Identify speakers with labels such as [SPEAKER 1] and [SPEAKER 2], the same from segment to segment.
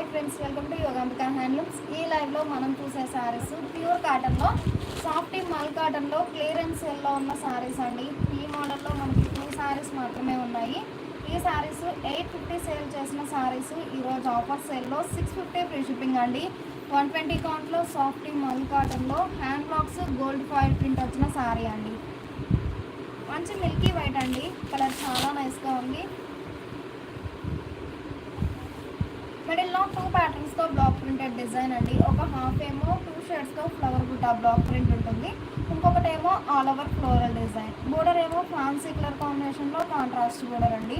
[SPEAKER 1] Hi friends, welcome to Yogambika handlooms. ఈ లైవ్లో మనం చూసే శారీస్ ప్యూర్ కాటన్లో, సాఫ్ట్ మల్ కాటన్లో క్లియరెన్స్ సేల్లో ఉన్న శారీస్ అండి. ఈ మోడల్లో మనకి 2 శారీస్ మాత్రమే ఉన్నాయి. ఈ శారీస్ 850 సేల్ చేసిన శారీస్ ఈరోజు ఆఫర్ సేల్లో 650 ఫ్రీ షిప్పింగ్ అండి. 120 కౌంట్లో సాఫ్ట్ మల్ కాటన్లో hand blocks gold foil print వచ్చిన శారీ అండి. మంచి మిల్కీ వైట్ అండి, కలర్ చాలా నైస్గా ఉంది. మిడిల్లో 2 ప్యాటర్న్స్తో బ్లాక్ ప్రింటెడ్ డిజైన్ అండి. ఒక హాఫ్ ఏమో 2 షేడ్స్తో ఫ్లవర్ బుట్టా బ్లాక్ ప్రింట్ ఉంటుంది, ఇంకొకటేమో all over floral design. Border ఏమో ఫ్యాన్సీ కలర్ కాంబినేషన్లో కాంట్రాస్ట్ బోర్డర్ అండి.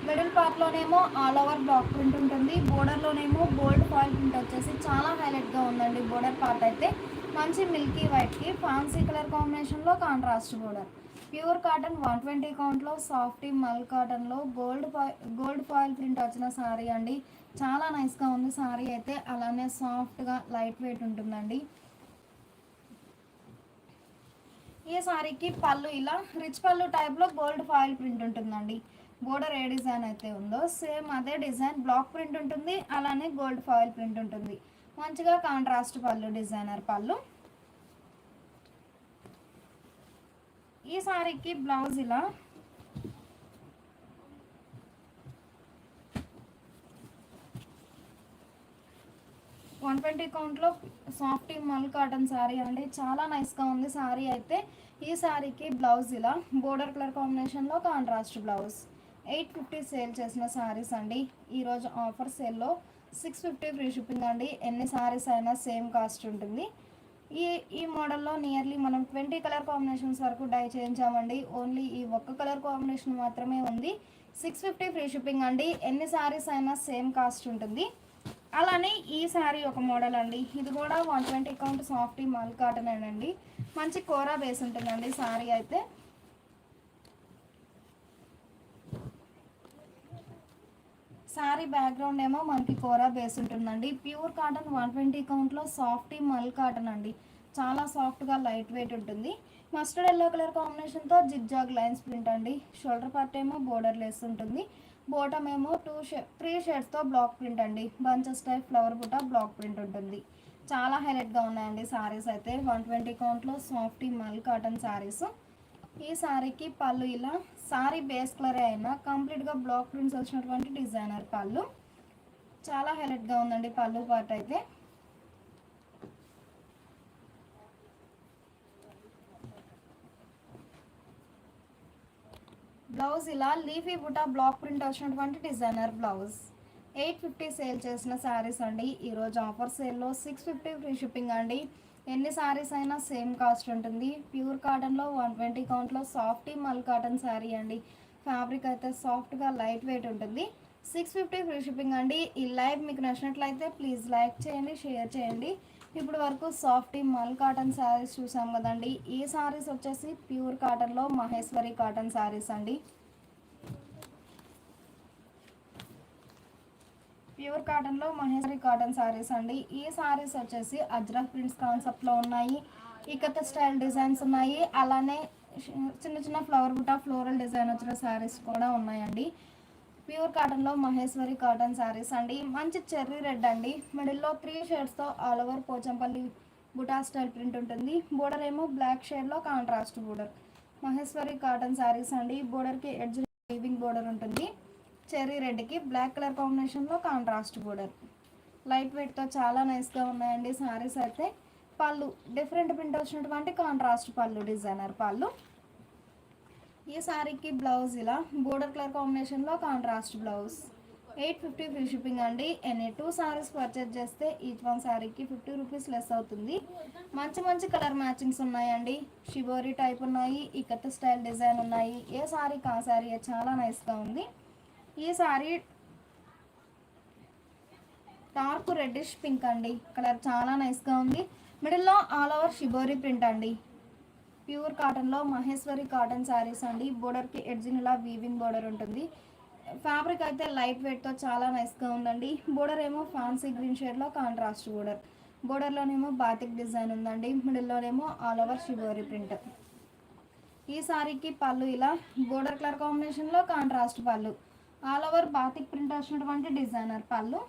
[SPEAKER 1] మిడిల్ పార్ట్లోనేమో ఆల్ ఓవర్ బ్లాక్ ప్రింట్ ఉంటుంది, బోర్డర్లోనేమో గోల్డ్ ఫాయిల్ ప్రింట్ వచ్చేసి చాలా హైలైట్గా ఉందండి. బోర్డర్ పార్ట్ అయితే మంచి మిల్కీ వైట్కి ఫ్యాన్సీ కలర్ కాంబినేషన్లో కాంట్రాస్ట్ బోర్డర్. ప్యూర్ కాటన్ 120 కౌంట్లో సాఫ్ట్ మల్ కాటన్లో గోల్డ్ ఫాయిల్ ప్రింట్ వచ్చిన శారీ అండి. చాలా నైస్గా ఉంది శారీ అయితే, అలానే సాఫ్ట్గా లైట్ వెయిట్ ఉంటుందండి. ఈ శారీకి పళ్ళు ఇలా రిచ్ పళ్ళు టైప్లో గోల్డ్ ఫాయిల్ ప్రింట్ ఉంటుందండి. బోర్డర్ ఏ డిజైన్ అయితే ఉందో సేమ్ అదే డిజైన్ బ్లాక్ ప్రింట్ ఉంటుంది, అలానే గోల్డ్ ఫాయిల్ ప్రింట్ ఉంటుంది. మంచిగా కాంట్రాస్ట్ పళ్ళు, డిజైనర్ పళ్ళు. ఈ శారీకి బ్లౌజ్ ఇలా 120 కౌంట్లో సాఫ్ట్ మల్ కాటన్ శారీ అండి. చాలా నైస్గా ఉంది శారీ అయితే. ఈ శారీకి బ్లౌజ్ ఇలా బోర్డర్ కలర్ కాంబినేషన్లో కాంట్రాస్ట్ బ్లౌజ్. 850 సేల్ చేసిన శారీస్ అండి. ఈరోజు ఆఫర్ సేల్లో 650 ఫ్రీ షిప్పింగ్ అండి. ఎన్ని శారీస్ అయినా సేమ్ కాస్ట్ ఉంటుంది. ఈ మోడల్లో నియర్లీ మనం 20 కలర్ కాంబినేషన్స్ వరకు డై చేయించామండి. ఓన్లీ ఈ ఒక్క కలర్ కాంబినేషన్ మాత్రమే ఉంది. 650 ఫ్రీ షిప్పింగ్ అండి. ఎన్ని శారీస్ అయినా సేమ్ కాస్ట్ ఉంటుంది. అలానే ఈ శారీ ఒక మోడల్ అండి. ఇది కూడా 120 కౌంట్ సాఫ్ట్ మల్ కాటన్ అండి. మంచి కోరా బేస్ ఉంటుందండి శారీ అయితే. శారీ బ్యాక్గ్రౌండ్ ఏమో మనకి కోరా బేస్ ఉంటుందండి. ప్యూర్ కాటన్ 120 కౌంట్లో సాఫ్ట్ మల్ కాటన్ అండి. చాలా సాఫ్ట్గా లైట్ వెయిట్ ఉంటుంది. మస్టర్డ్ ఎల్లో కలర్ కాంబినేషన్తో జిగ్జాగ్ లైన్స్ ప్రింట్ అండి. షోల్డర్ పార్ట్ ఏమో బోర్డర్ లెస్ ఉంటుంది, బాటమ్ ఏమో 3 షేడ్స్తో బ్లాక్ ప్రింట్ అండి. బంచెస్ టైప్ ఫ్లవర్ బుట్ట బ్లాక్ ప్రింట్ ఉంటుంది. చాలా హైలైట్గా ఉన్నాయండి శారీస్ అయితే. 120 కౌంట్లో సాఫ్ట్ మల్ కాటన్ శారీస్. ఈ శారీకి పళ్ళు ఇలా శారీ బేస్ కలర్ అయినా కంప్లీట్గా బ్లాక్ ప్రింట్స్ వచ్చినటువంటి డిజైనర్ పళ్ళు. చాలా హైలైట్గా ఉందండి పళ్ళు పార్ట్ అయితే. బ్లౌజ్ ఇలా లీఫీ బుటా బ్లాక్ ప్రింట్ వచ్చినటువంటి డిజైనర్ బ్లౌజ్. 850 సేల్ చేసిన శారీస్ అండి. ఈరోజు ఆఫర్ సేల్లో 650 ఫ్రీ షిప్పింగ్ అండి. ఎన్ని శారీస్ అయినా సేమ్ కాస్ట్ ఉంటుంది. ప్యూర్ కాటన్లో 120 కౌంట్లో సాఫ్ట్ మల్ కాటన్ శారీ అండి. ఫ్యాబ్రిక్ అయితే సాఫ్ట్గా లైట్ వెయిట్ ఉంటుంది. 650 ఫ్రీ షిప్పింగ్ అండి. ఈ లైవ్ మీకు నచ్చినట్లయితే ప్లీజ్ లైక్ చేయండి, షేర్ చేయండి. ఇప్పుడు వరకు సాఫ్ట్ మల్ కాటన్ శారీస్ చూసాం కదండి. ఈ శారీస్ వచ్చేసి ప్యూర్ కాటన్లో మహేశ్వరి కాటన్ శారీస్ అండి. ప్యూర్ కాటన్లో మహేశ్వరి కాటన్ శారీస్ అండి. ఈ శారీస్ వచ్చేసి అజ్రక్ ప్రింట్స్ కాన్సెప్ట్లో ఉన్నాయి, ఇకత స్టైల్ డిజైన్స్ ఉన్నాయి, అలానే చిన్న చిన్న ఫ్లవర్ బుట్ట ఫ్లోరల్ డిజైన్ వచ్చిన శారీస్ కూడా ఉన్నాయండి. ప్యూర్ కాటన్లో మహేశ్వరి కాటన్ శారీస్ అండి. మంచి చెర్రీ రెడ్ అండి. మిడిల్లో 3 షేడ్స్తో ఆల్ ఓవర్ పోచంపల్లి బుటా స్టైల్ ప్రింట్ ఉంటుంది. బోర్డర్ ఏమో బ్లాక్ షేడ్లో contrast border. Maheshwari cotton saris అండి. బోర్డర్కి ఎడ్జ్ వీవింగ్ బోర్డర్ ఉంటుంది. చెర్రీ రెడ్కి బ్లాక్ కలర్ కాంబినేషన్లో కాంట్రాస్ట్ బోర్డర్. లైట్ వెయిట్తో చాలా నైస్గా ఉన్నాయండి శారీస్ అయితే. పళ్ళు డిఫరెంట్ ప్రింట్ వచ్చినటువంటి కాంట్రాస్ట్ పళ్ళు, డిజైనర్ పళ్ళు. ఈ శారీకి బ్లౌజ్ ఇలా బోర్డర్ కలర్ కాంబినేషన్లో కాంట్రాస్ట్ బ్లౌజ్. 850 ఫ్రీ షిప్పింగ్ అండి. ఎనీ 2 శారీస్ పర్చేజ్ చేస్తే ఈచ్ వన్ శారీకి 50 రూపీస్ లెస్ అవుతుంది. మంచి మంచి కలర్ మ్యాచింగ్స్ ఉన్నాయండి. షిబోరీ టైప్ ఉన్నాయి, ఇకత్ స్టైల్ డిజైన్ ఉన్నాయి. ఏ శారీకి ఆ శారీ చాలా నైస్గా ఉంది. ఈ శారీ డార్క్ రెడ్డిష్ పింక్ అండి. కలర్ చాలా నైస్గా ఉంది. మిడిల్లో ఆల్ ఓవర్ షిబోరీ ప్రింట్ అండి. ప్యూర్ కాటన్లో మహేశ్వరి కాటన్ శారీస్ అండి. బోర్డర్కి ఎడ్జిన్ ఇలా వీవింగ్ బోర్డర్ ఉంటుంది. ఫ్యాబ్రిక్ అయితే లైట్ వెయిట్తో చాలా నైస్గా ఉందండి. బోర్డర్ ఏమో ఫ్యాన్సీ గ్రీన్ షేడ్లో కాంట్రాస్ట్ బోర్డర్. బోర్డర్లోనేమో బాతిక్ డిజైన్ ఉందండి. మిడిల్లోనేమో ఆల్ ఓవర్ షిబోరీ ప్రింట్. ఈ శారీకి పళ్ళు ఇలా బోర్డర్ కలర్ కాంబినేషన్లో కాంట్రాస్ట్ పళ్ళు. ఆల్ ఓవర్ బాతిక్ ప్రింట్ వచ్చినటువంటి డిజైనర్ పళ్ళు.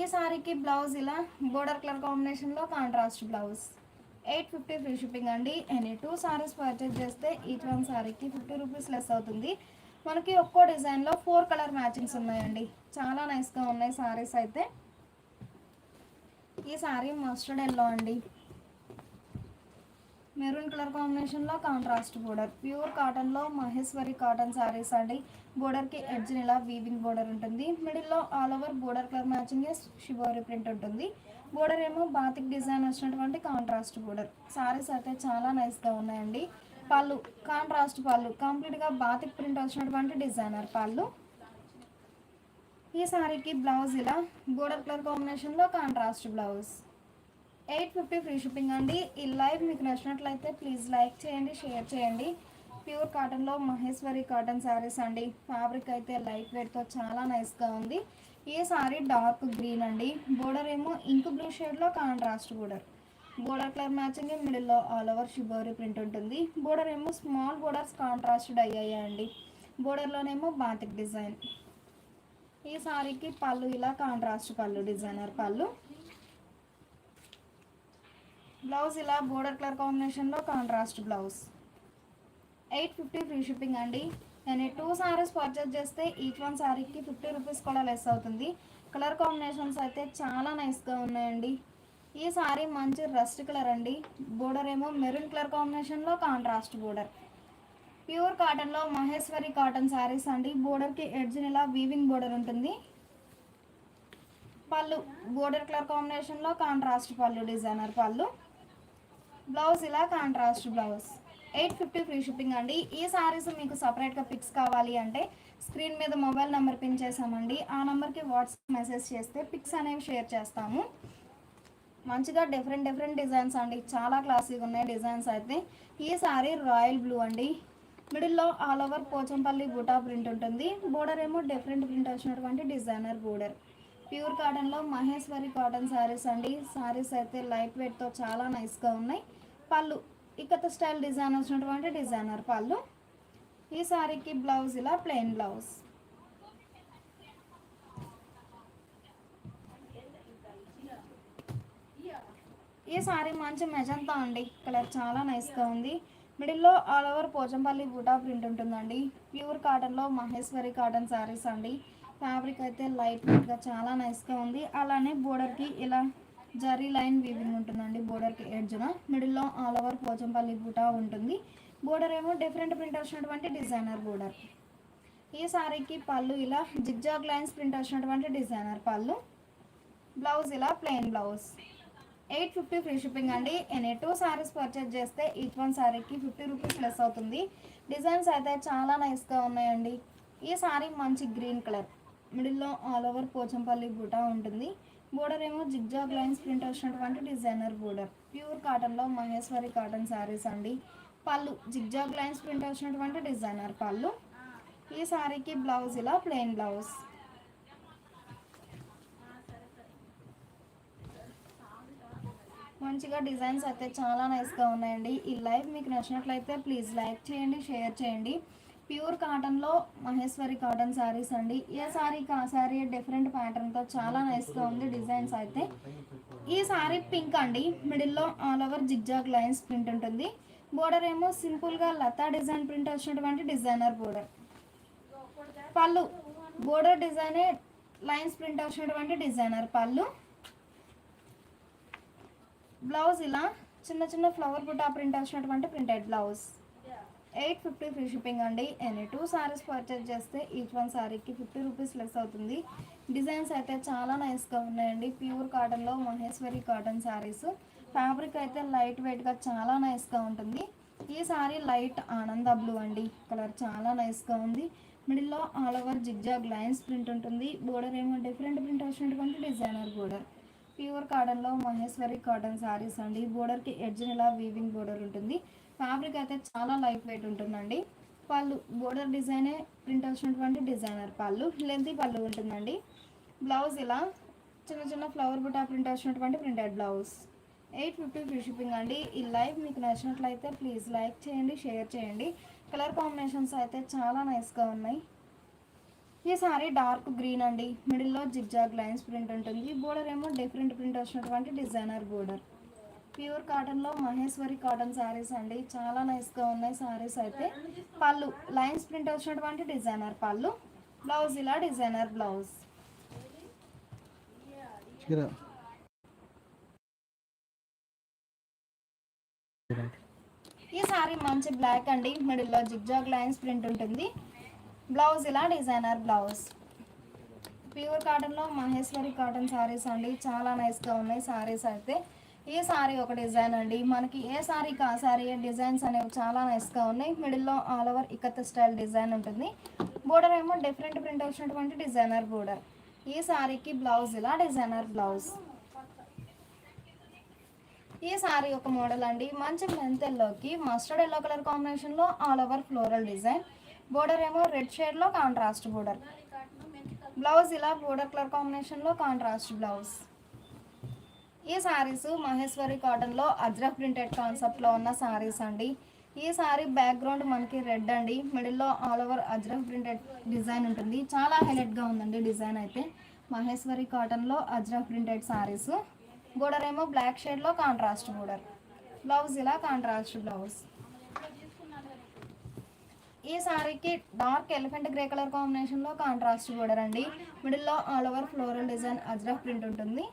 [SPEAKER 1] ఈ సారీకి బ్లౌజ్ ఇలా బోర్డర్ కలర్ కాంబినేషన్లో కాంట్రాస్ట్ బ్లౌజ్. 850 ఫ్రీ షిప్పింగ్ అండి. ఎనీ 2 సారీస్ పర్చేజ్ చేస్తే ఈచ్ వన్ సారీకి 50 రూపీస్ లెస్ అవుతుంది. మనకి ఒక్కో డిజైన్లో 4 కలర్ మ్యాచింగ్స్ ఉన్నాయండి. చాలా నైస్గా ఉన్నాయి సారీస్ అయితే. ఈ సారీ మస్టర్డ్ ఎల్లో అండి, మెరూన్ కలర్ కాంబినేషన్లో కాంట్రాస్ట్ బోర్డర్. ప్యూర్ కాటన్లో మహేశ్వరి కాటన్ సారీస్ అండి. బోర్డర్కి ఎడ్జ్ ఇలా వీవింగ్ బోర్డర్ ఉంటుంది. మిడిల్లో all over border colour matching shibori print ఉంటుంది. బోర్డర్ ఏమో బాతిక్ డిజైన్ వచ్చినటువంటి కాంట్రాస్ట్ బోర్డర్. సారీస్ అయితే చాలా నైస్గా ఉన్నాయండి. పళ్ళు కాంట్రాస్ట్ పళ్ళు, కంప్లీట్గా బాతిక్ ప్రింట్ వచ్చినటువంటి డిజైనర్ పళ్ళు. ఈ సారీకి బ్లౌజ్ ఇలా బోర్డర్ కలర్ కాంబినేషన్లో కాంట్రాస్ట్ బ్లౌజ్. 850 ఫ్రీ షిప్పింగ్ అండి. ఈ లైవ్ మీకు నచ్చినట్లయితే ప్లీజ్ లైక్ చేయండి, షేర్ చేయండి. ప్యూర్ కాటన్లో మహేశ్వరి కాటన్ శారీస్ అండి. ఫ్యాబ్రిక్ అయితే లైట్ వెయిట్తో చాలా నైస్గా ఉంది. ఈ సారీ డార్క్ గ్రీన్ అండి. బోర్డర్ ఏమో ఇంక్ బ్లూ షేడ్లో contrast border. Border colour matching మిడిల్లో ఆల్ ఓవర్ షిబోరి ప్రింట్ ఉంటుంది. బోర్డర్ ఏమో స్మాల్ బోర్డర్స్ కాంట్రాస్ట్ అయ్యాయండి. బోర్డర్లోనేమో బాతిక్ డిజైన్. ఈ సారీకి పళ్ళు ఇలా కాంట్రాస్ట్ పళ్ళు, డిజైనర్ పళ్ళు. బ్లౌజ్ ఇలా బోర్డర్ కలర్ కాంబినేషన్లో కాంట్రాస్ట్ బ్లౌజ్. 850 ఫ్రీ షిప్పింగ్ అండి. నేను 2 సారీస్ పర్చేజ్ చేస్తే ఈచ్ వన్ సారీకి 50 రూపీస్ కూడా లెస్ అవుతుంది. కలర్ కాంబినేషన్స్ అయితే చాలా నైస్గా ఉన్నాయండి. ఈ సారీ మంచి రస్ట్ కలర్ అండి. బోర్డర్ ఏమో మెరూన్ కలర్ కాంబినేషన్లో కాంట్రాస్ట్ బోర్డర్. ప్యూర్ కాటన్లో మహేశ్వరి కాటన్ సారీస్ అండి. బోర్డర్కి ఎడ్జ్ ఇలా వీవింగ్ బోర్డర్ ఉంటుంది. పళ్ళు బోర్డర్ కలర్ కాంబినేషన్లో కాంట్రాస్ట్ పళ్ళు, డిజైనర్ పళ్ళు. బ్లౌజ్ ఇలా కాంట్రాస్ట్ బ్లౌజ్. 850 ఫ్రీ షిప్పింగ్ అండి. ఈ సారీస్ మీకు సపరేట్గా పిక్స్ కావాలి అంటే స్క్రీన్ మీద మొబైల్ నెంబర్ పిన్ చేసామండి. ఆ నెంబర్కి వాట్సాప్ మెసేజ్ చేస్తే పిక్స్ అనేవి షేర్ చేస్తాము. మంచిగా డిఫరెంట్ డిజైన్స్ అండి. చాలా క్లాసీగా ఉన్నాయి డిజైన్స్ అయితే. ఈ సారీ రాయల్ బ్లూ అండి. మిడిల్లో all over Pochampally buta print ఉంటుంది. బోర్డర్ ఏమో డిఫరెంట్ ప్రింట్ వచ్చినటువంటి డిజైనర్ బోర్డర్. ప్యూర్ కాటన్లో మహేశ్వరి కాటన్ శారీస్ అండి. శారీస్ అయితే లైట్ వెయిట్తో చాలా నైస్గా ఉన్నాయి. పళ్ళు ఇకత స్టైల్ డిజైన్ వచ్చినటువంటి డిజైనర్ పళ్ళు. ఈ సారీకి బ్లౌజ్ ఇలా ప్లెయిన్ బ్లౌజ్. ఈ సారీ మంచి మెజంతా అండి. కలర్ చాలా నైస్గా ఉంది. మిడిల్లో ఆల్ ఓవర్ పోచంపల్లి బూటా ప్రింట్ ఉంటుందండి. ప్యూర్ కాటన్లో మహేశ్వరి కాటన్ శారీస్ అండి. ఫ్యాబ్రిక్ అయితే లైట్ వెయిట్గా చాలా నైస్గా ఉంది. అలానే బోర్డర్కి ఇలా జరీ లైన్ వీవింగ్ ఉంటుందండి. బోర్డర్కి ఎడ్జ్న మిడిల్లో ఆల్ ఓవర్ పోచంపల్లి బూటా ఉంటుంది. బోర్డర్ ఏమో డిఫరెంట్ ప్రింట్ వచ్చినటువంటి డిజైనర్ బోర్డర్. ఈ సారీకి పళ్ళు ఇలా జిగ్జాగ్ లైన్స్ ప్రింట్ వచ్చినటువంటి డిజైనర్ పళ్ళు. బ్లౌజ్ ఇలా ప్లెయిన్ బ్లౌజ్. 850 ఫ్రీ షిప్పింగ్ అండి. ఎనీ 2 సారీస్ పర్చేజ్ చేస్తే ఈచ్ వన్ సారీకి 50 రూపీస్ లెస్ అవుతుంది. డిజైన్స్ అయితే చాలా నైస్గా ఉన్నాయండి. ఈ సారీ మంచి గ్రీన్ కలర్. మిడిల్లో ఆల్ ఓవర్ పోచంపల్లి బూటా ఉంటుంది. బోర్డర్ ఏమో జిగ్జాగ్ లైన్స్ ప్రింట్ వచ్చినటువంటి డిజైనర్ బోర్డర్. ప్యూర్ కాటన్లో మహేశ్వరి కాటన్ శారీస్ అండి. పళ్ళు జిగ్జాగ్ లైన్స్ ప్రింట్ వచ్చినటువంటి డిజైనర్ పళ్ళు. ఈ సారీకి బ్లౌజ్ ఇలా ప్లెయిన్ బ్లౌజ్. మంచిగా డిజైన్స్ అయితే చాలా నైస్గా ఉన్నాయండి. ఈ లైవ్ మీకు నచ్చినట్లయితే ప్లీజ్ లైక్ చేయండి, షేర్ చేయండి. ప్యూర్ కాటన్లో మహేశ్వరి కాటన్ శారీస్ అండి. ఏ సారీకి ఆ సారీ డిఫరెంట్ ప్యాటర్న్తో చాలా నైస్గా ఉంది డిజైన్స్ అయితే. ఈ సారీ పింక్ అండి. మిడిల్లో all over zigzag lines print ఉంటుంది. బోర్డర్ ఏమో సింపుల్గా లతా డిజైన్ ప్రింట్ వచ్చినటువంటి డిజైనర్ బోర్డర్. పళ్ళు బోర్డర్ డిజైనే లైన్స్ ప్రింట్ వచ్చినటువంటి డిజైనర్ పళ్ళు. బ్లౌజ్ ఇలా చిన్న ఫ్లవర్ బుటా ప్రింట్ వచ్చినటువంటి ప్రింటెడ్ బ్లౌజ్. 850 ఫ్రీ షిప్పింగ్ అండి. ఎనీ 2 సారీస్ పర్చేజ్ చేస్తే ఈచ్ వన్ సారీకి 50 రూపీస్ లెస్ అవుతుంది. డిజైన్స్ అయితే చాలా నైస్గా ఉన్నాయండి. ప్యూర్ కాటన్లో మహేశ్వరి కాటన్ శారీస్. ఫ్యాబ్రిక్ అయితే లైట్ వెయిట్గా చాలా నైస్గా ఉంటుంది. ఈ సారీ లైట్ ఆనంద బ్లూ అండి. కలర్ చాలా నైస్గా ఉంది. మిడిల్లో all over zigzag lines print ఉంటుంది. బోర్డర్ ఏమో డిఫరెంట్ ప్రింట్ వచ్చినటువంటి డిజైనర్ బోర్డర్. ప్యూర్ కాటన్లో మహేశ్వరి కాటన్ శారీస్ అండి. బోర్డర్కి ఎడ్జ్ని ఇలా వీవింగ్ బోర్డర్ ఉంటుంది. ఫ్యాబ్రిక్ అయితే చాలా లైట్ వెయిట్ ఉంటుందండి. పళ్ళు బోర్డర్ డిజైనే ప్రింట్ వచ్చినటువంటి డిజైనర్ పళ్ళు. లెంతీ పళ్ళు ఉంటుందండి. బ్లౌజ్ ఇలా చిన్న ఫ్లవర్ బుటా ప్రింట్ వచ్చినటువంటి ప్రింటెడ్ బ్లౌజ్. 850 ఫ్రీ షిప్పింగ్ అండి. ఈ లైవ్ మీకు నచ్చినట్లయితే ప్లీజ్ లైక్ చేయండి, షేర్ చేయండి. కలర్ కాంబినేషన్స్ అయితే చాలా నైస్గా ఉన్నాయి. ఈ సారీ డార్క్ గ్రీన్ అండి, మిడిల్లో జిగ్జాగ్ లైన్స్ ప్రింట్ ఉంటుంది. బోర్డర్ ఏమో డిఫరెంట్ ప్రింట్ వచ్చినటువంటి డిజైనర్ బోర్డర్. ప్యూర్ కాటన్లో మహేశ్వరి కాటన్ శారీస్ అండి, చాలా నైస్గా ఉన్నాయి శారీస్ అయితే. పళ్ళు లైన్స్ ప్రింట్ వచ్చినటువంటి డిజైనర్ పళ్ళు, బ్లౌజ్ ఇలా డిజైనర్ బ్లౌజ్. ఈ సారీ మంచి బ్లాక్ అండి, మిడిల్లో జిగ్జాగ్ లైన్స్ ప్రింట్ ఉంటుంది. బ్లౌజ్ ఇలా డిజైనర్ బ్లౌజ్. ప్యూర్ కాటన్లో మహేశ్వరి కాటన్ శారీస్ అండి, చాలా నైస్గా ఉన్నాయి శారీస్ అయితే. ఈ సారీ ఒక డిజైన్ అండి, మనకి ఏ సారీకి ఆ సారీ డిజైన్స్ అనేవి చాలా నైస్గా ఉన్నాయి. మిడిల్లో all over ikat style design ఉంటుంది. బోర్డర్ ఏమో డిఫరెంట్ ప్రింట్ వచ్చినటువంటి డిజైనర్ బోర్డర్. ఈ సారీకి బ్లౌజ్ ఇలా డిజైనర్ బ్లౌజ్. ఈ సారీ ఒక మోడల్ అండి, మంచి మెంత్ ఎల్లోకి మస్టర్డ్ ఎల్లో కలర్ కాంబినేషన్లో all over floral design. Border ఏమో రెడ్ షేడ్లో కాంట్రాస్ట్ బోర్డర్. బ్లౌజ్ ఇలా బోర్డర్ కలర్ కాంబినేషన్లో కాంట్రాస్ట్ బ్లౌజ్. ఈ సారీస్ మహేశ్వరి కాటన్లో అజ్రక్ ప్రింటెడ్ కాన్సెప్ట్లో ఉన్న సారీస్ అండి. ఈ సారీ బ్యాక్గ్రౌండ్ మనకి రెడ్ అండి, మిడిల్లో all over Ajrak printed design ఉంటుంది. చాలా హైలైట్గా ఉందండి డిజైన్ అయితే. మహేశ్వరి కాటన్లో అజ్రక్ ప్రింటెడ్ సారీస్. బోర్డర్ ఏమో బ్లాక్ షేడ్లో కాంట్రాస్ట్ బోర్డర్. బ్లౌజ్ ఇలా కాంట్రాస్ట్ బ్లౌజ్. ఈ సారీకి డార్క్ ఎలిఫెంట్ గ్రే కలర్ కాంబినేషన్లో కాంట్రాస్ట్ బోర్డర్ అండి, మిడిల్లో all over floral design Ajrak print ఉంటుంది.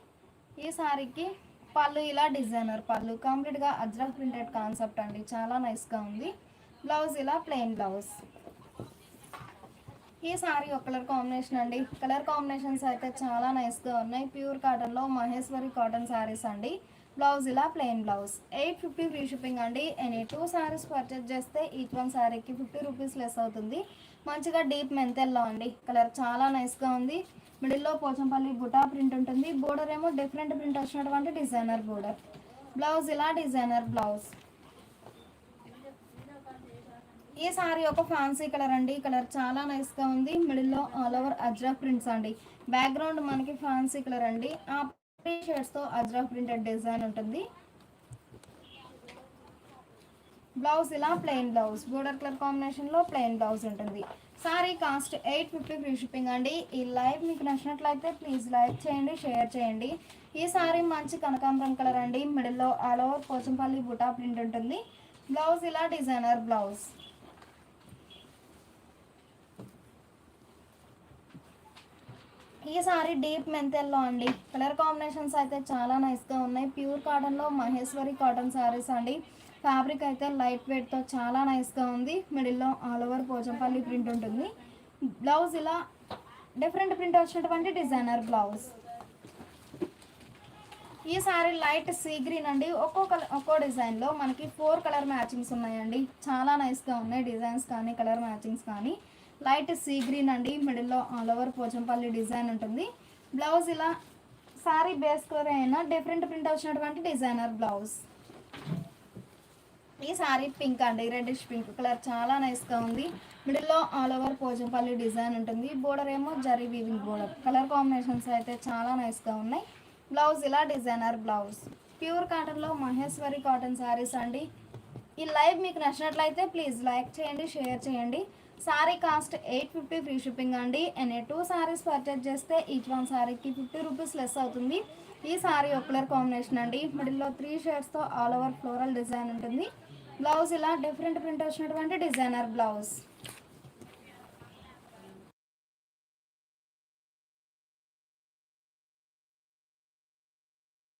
[SPEAKER 1] ఈ సారీకి పళ్ళు ఇలా డిజైనర్ పళ్ళు, కంప్లీట్గా అజ్రక్ ప్రింటెడ్ కాన్సెప్ట్ అండి, చాలా నైస్గా ఉంది. బ్లౌజ్ ఇలా ప్లెయిన్ బ్లౌజ్. ఈ సారీ ఒక కలర్ కాంబినేషన్ అండి, కలర్ కాంబినేషన్స్ అయితే చాలా నైస్గా ఉన్నాయి. ప్యూర్ కాటన్లో మహేశ్వరి కాటన్ శారీస్ అండి. బ్లౌజ్ ఇలా ప్లెయిన్ బ్లౌజ్. 850 ఫ్రీ షిప్పింగ్ అండి. ఎనీ 2 సారీస్ పర్చేజ్ చేస్తే ఈచ్ వన్ సారీకి 50 రూపీస్ లెస్ అవుతుంది. మంచిగా డీప్ మెంతెల్లో అండి, కలర్ చాలా నైస్గా ఉంది. మిడిల్లో పోచంపల్లి బుటా ప్రింట్ ఉంటుంది. బోర్డర్ ఏమో డిఫరెంట్ ప్రింట్ వచ్చినటువంటి డిజైనర్ బోర్డర్. బ్లౌజ్ ఇలా డిజైనర్ బ్లౌజ్. ఈ సారీ ఒక ఫ్యాన్సీ కలర్ అండి, కలర్ చాలా నైస్గా ఉంది. మిడిల్లో ఆల్ ఓవర్ అజ్రక్ ప్రింట్స్ అండి, బ్యాక్గ్రౌండ్ మనకి ఫ్యాన్సీ కలర్ అండి. ఆ షేడ్స్తో అజ్రక్ ప్రింటెడ్ డిజైన్ ఉంటుంది. బ్లౌజ్ ఇలా ప్లెయిన్ బ్లౌజ్, బోర్డర్ కలర్ కాంబినేషన్లో ప్లెయిన్ బ్లౌజ్ ఉంటుంది. సారీ కాస్ట్ 850 ఫ్రీ షిప్పింగ్ అండి. ఈ లైవ్ మీకు నచ్చినట్లయితే ప్లీజ్ లైక్ చేయండి, షేర్ చేయండి. ఈ సారీ మంచి కనకాంబరం కలర్ అండి, మిడిల్లో all over Pochampally buta print ఉంటుంది. బ్లౌజ్ ఇలా డిజైనర్ బ్లౌజ్. ఈ సారీ డీప్ మెంతెల్లో అండి, కలర్ కాంబినేషన్స్ అయితే చాలా నైస్గా ఉన్నాయి. ప్యూర్ కాటన్లో మహేశ్వరి కాటన్ శారీస్ అండి. ఫ్యాబ్రిక్ అయితే లైట్ వెయిట్తో చాలా నైస్గా ఉంది. మిడిల్లో ఆల్ ఓవర్ పోచంపల్లి ప్రింట్ ఉంటుంది. బ్లౌజ్ ఇలా డిఫరెంట్ ప్రింట్ వచ్చినటువంటి డిజైనర్ బ్లౌజ్. ఈ సారీ లైట్ సీ గ్రీన్ అండి, ఒక్కో డిజైన్లో మనకి 4 కలర్ మ్యాచింగ్స్ ఉన్నాయండి, చాలా నైస్గా ఉన్నాయి డిజైన్స్ కానీ కలర్ మ్యాచింగ్స్ కానీ. లైట్ సీ గ్రీన్ అండి, మిడిల్లో ఆల్ ఓవర్ పోచంపల్లి డిజైన్ ఉంటుంది. బ్లౌజ్ ఇలా సారీ బేస్ కలర్ అయినా డిఫరెంట్ ప్రింట్ వచ్చినటువంటి డిజైనర్ బ్లౌజ్. ఈ సారీ పింక్ అండి, రెడ్డిష్ పింక్ కలర్ చాలా నైస్గా ఉంది. మిడిల్లో ఆల్ ఓవర్ పోచంపల్లి డిజైన్ ఉంటుంది. బోర్డర్ ఏమో zari weaving border. Colour combinations అయితే చాలా నైస్గా ఉన్నాయి. బ్లౌజ్ ఇలా డిజైనర్ బ్లౌజ్. ప్యూర్ కాటన్లో మహేశ్వరి కాటన్ శారీస్ అండి. ఈ లైవ్ మీకు నచ్చినట్లయితే ప్లీజ్ లైక్ చేయండి, షేర్ చేయండి. సారీ కాస్ట్ 850 ఫ్రీ షిప్పింగ్ అండి. ఎనీ 2 సారీస్ పర్చేజ్ చేస్తే ఈచ్ వన్ సారీకి 50 రూపీస్ లెస్ అవుతుంది. ఈ సారీ ఒక కలర్ కాంబినేషన్ అండి, మిడిల్లో 3 షేడ్స్తో ఆల్ ఓవర్ ఫ్లోరల్ డిజైన్ ఉంటుంది. బ్లౌజ్ ఇలా డిఫరెంట్ ప్రింట్ వచ్చినటువంటి డిజైనర్ బ్లౌజ్.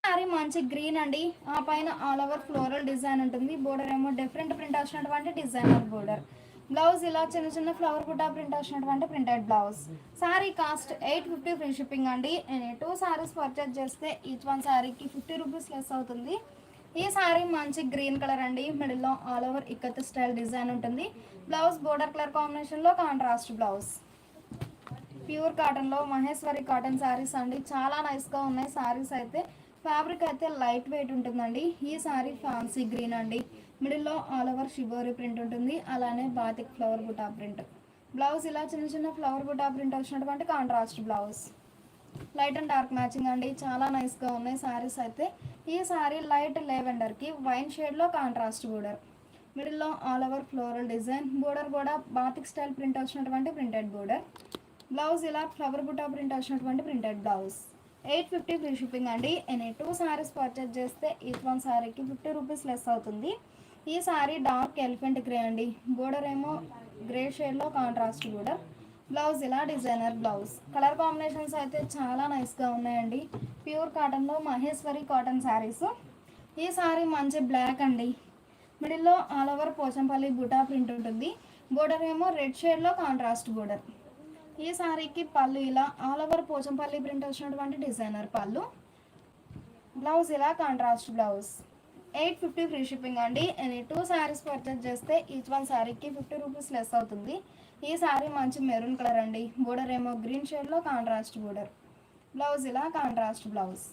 [SPEAKER 1] సారీ మంచి గ్రీన్ అండి, ఆ పైన ఆల్ ఓవర్ ఫ్లోరల్ డిజైన్ ఉంటుంది. బోర్డర్ ఏమో డిఫరెంట్ ప్రింట్ వచ్చినటువంటి డిజైనర్ బోర్డర్. బ్లౌజ్ ఇలా చిన్న చిన్న ఫ్లవర్ బుటా ప్రింట్ వచ్చినటువంటి printed blouse. Sari cost 850 free shipping అండి. ఎనీ 2 సారీస్ పర్చేజ్ చేస్తే ఈచ్ వన్ సారీకి 50 రూపీస్ లెస్ అవుతుంది. ఈ సారీ మంచి గ్రీన్ కలర్ అండి, మిడిల్లో all over ikat style design ఉంటుంది. బ్లౌజ్ బోర్డర్ కలర్ కాంబినేషన్లో కాంట్రాస్ట్ బ్లౌజ్. ప్యూర్ కాటన్లో మహేశ్వరి కాటన్ శారీస్ అండి, చాలా నైస్గా ఉన్నాయి శారీస్ అయితే. ఫ్యాబ్రిక్ అయితే లైట్ వెయిట్ ఉంటుందండి. ఈ సారీ ఫ్యాన్సీ గ్రీన్ అండి, మిడిల్లో ఆల్ ఓవర్ షిబోరీ ప్రింట్ ఉంటుంది, అలానే batik flower buta print. Blouse ఇలా చిన్న చిన్న ఫ్లవర్ బుటా ప్రింట్ వచ్చినటువంటి contrast blouse. Light and dark matching అండి, చాలా నైస్గా ఉన్నాయి శారీస్ అయితే. ఈ సారీ లైట్ లెవెండర్కి వైన్ షేడ్లో కాంట్రాస్ట్ బోర్డర్. మిడిల్లో all over floral design. Border కూడా బాతిక్ స్టైల్ ప్రింట్ వచ్చినటువంటి ప్రింటెడ్ బోర్డర్. బ్లౌజ్ ఇలా ఫ్లవర్ బుటా ప్రింట్ వచ్చినటువంటి ప్రింటెడ్ బ్లౌజ్. 850 ఫ్రీ షిప్పింగ్ అండి. ఎనీ 2 సారీస్ పర్చేజ్ చేస్తే ఈచ్ వన్ సారీకి 50 రూపీస్ లెస్ అవుతుంది. ఈ సారీ డార్క్ ఎలిఫెంట్ గ్రే అండి. బోర్డర్ ఏమో గ్రే షేడ్లో కాంట్రాస్ట్ బోర్డర్. బ్లౌజ్ ఇలా డిజైనర్ బ్లౌజ్. కలర్ కాంబినేషన్స్ అయితే చాలా నైస్గా ఉన్నాయండి. ప్యూర్ కాటన్లో మహేశ్వరి కాటన్ శారీస్. ఈ సారీ మంచి బ్లాక్ అండి. మిడిల్లో all over Pochampally buta print ఉంటుంది. బోర్డర్ ఏమో రెడ్ షేడ్లో కాంట్రాస్ట్ బోర్డర్. ఈ సారీకి పళ్ళు ఇలా ఆల్ ఓవర్ పోచంపల్లి ప్రింట్ వచ్చినటువంటి డిజైనర్ పళ్ళు. బ్లౌజ్ ఇలా కాంట్రాస్ట్ బ్లౌజ్. 850 ఫ్రీ షిప్పింగ్ అండి. ఎనీ 2 సారీస్ పర్చేజ్ చేస్తే ఈచ్ వన్ సారీకి 50 రూపీస్ లెస్ అవుతుంది. ఈ సారీ మంచి మెరూన్ కలర్ అండి. బోర్డర్ ఏమో గ్రీన్ షేడ్లో కాంట్రాస్ట్ బోర్డర్. బ్లౌజ్ ఇలా కాంట్రాస్ట్ బ్లౌజ్.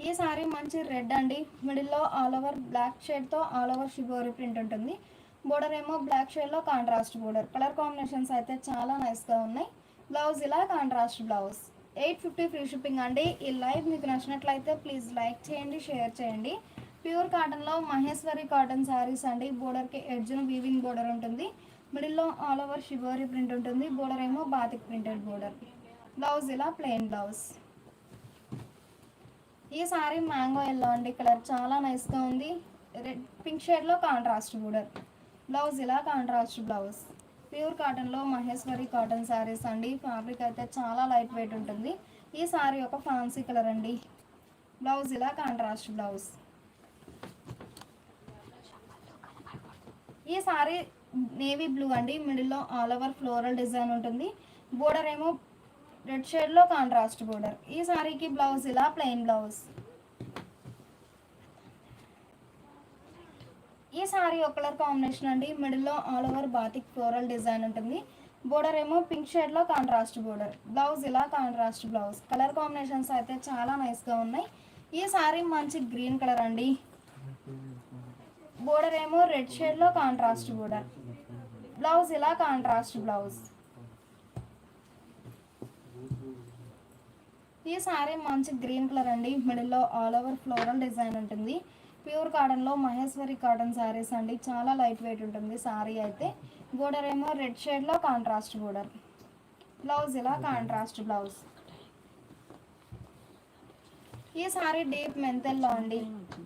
[SPEAKER 1] ఈ సారీ మంచి రెడ్ అండి. మిడిల్లో ఆల్ ఓవర్ బ్లాక్ షేడ్తో ఆల్ ఓవర్ షిబోరి ప్రింట్ ఉంటుంది. బోర్డర్ ఏమో బ్లాక్ షేడ్లో కాంట్రాస్ట్ బోర్డర్. కలర్ కాంబినేషన్స్ అయితే చాలా నైస్గా ఉన్నాయి. బ్లౌజ్ ఇలా కాంట్రాస్ట్ బ్లౌజ్. 850 ఫ్రీ షిప్పింగ్ అండి. ఈ లైవ్ మీకు నచ్చినట్లయితే ప్లీజ్ లైక్ చేయండి, షేర్ చేయండి. ప్యూర్ కాటన్లో మహేశ్వరి కాటన్ శారీస్ అండి. బోర్డర్కి ఎడ్జ్ను వీవింగ్ బోర్డర్ ఉంటుంది. మిడిల్లో ఆల్ ఓవర్ షిబోరి ప్రింట్ ఉంటుంది. బోర్డర్ ఏమో బాతిక్ ప్రింటెడ్ బోర్డర్. బ్లౌజ్ ఇలా ప్లెయిన్ బ్లౌజ్. ఈ సారీ మ్యాంగో ఎల్లో అండి. కలర్ చాలా నైస్గా ఉంది. రెడ్ పింక్ షేడ్లో కాంట్రాస్ట్ బోర్డర్. బ్లౌజ్ ఇలా కాంట్రాస్ట్ బ్లౌజ్. ప్యూర్ కాటన్లో మహేశ్వరి కాటన్ శారీస్ అండి. ఫ్యాబ్రిక్ అయితే చాలా లైట్ వెయిట్ ఉంటుంది. ఈ సారీ ఒక ఫ్యాన్సీ కలర్ అండి. బ్లౌజ్ ఇలా కాంట్రాస్ట్ బ్లౌజ్. ఈ సారీ నేవీ బ్లూ అండి. మిడిల్లో ఆల్ ఓవర్ ఫ్లోరల్ డిజైన్ ఉంటుంది. బోర్డర్ ఏమో రెడ్ షేడ్లో కాంట్రాస్ట్ బోర్డర్. ఈ సారీకి బ్లౌజ్ ఇలా ప్లెయిన్ బ్లౌజ్. ఈ సారీ ఒక కలర్ కాంబినేషన్ అండి. మిడిల్లో all over batik floral design ఉంటుంది. బోర్డర్ ఏమో పింక్ షేడ్లో కాంట్రాస్ట్ బోర్డర్. బ్లౌజ్ ఇలా కాంట్రాస్ట్ బ్లౌజ్. కలర్ కాంబినేషన్స్ అయితే చాలా నైస్గా ఉన్నాయి. ఈ సారీ మంచి గ్రీన్ కలర్ అండి. బోర్డర్ ఏమో రెడ్ షేడ్లో కాంట్రాస్ట్ బోర్డర్. బ్లౌజ్ ఇలా కాంట్రాస్ట్ బ్లౌజ్. ఈ సారీ మంచి గ్రీన్ కలర్ అండి. మిడిల్లో ఆల్ ఓవర్ ఫ్లోరల్ డిజైన్ ఉంటుంది. ప్యూర్ కాటన్లో మహేశ్వరి కాటన్ శారీస్ అండి. చాలా లైట్ వెయిట్ ఉంటుంది సారీ అయితే. బోర్డర్ ఏమో రెడ్ షేడ్లో కాంట్రాస్ట్ బోర్డర్. బ్లౌజ్ ఇలా కాంట్రాస్ట్ బ్లౌజ్. ఈ సారీ డీప్ మెంతెల్లో అండి.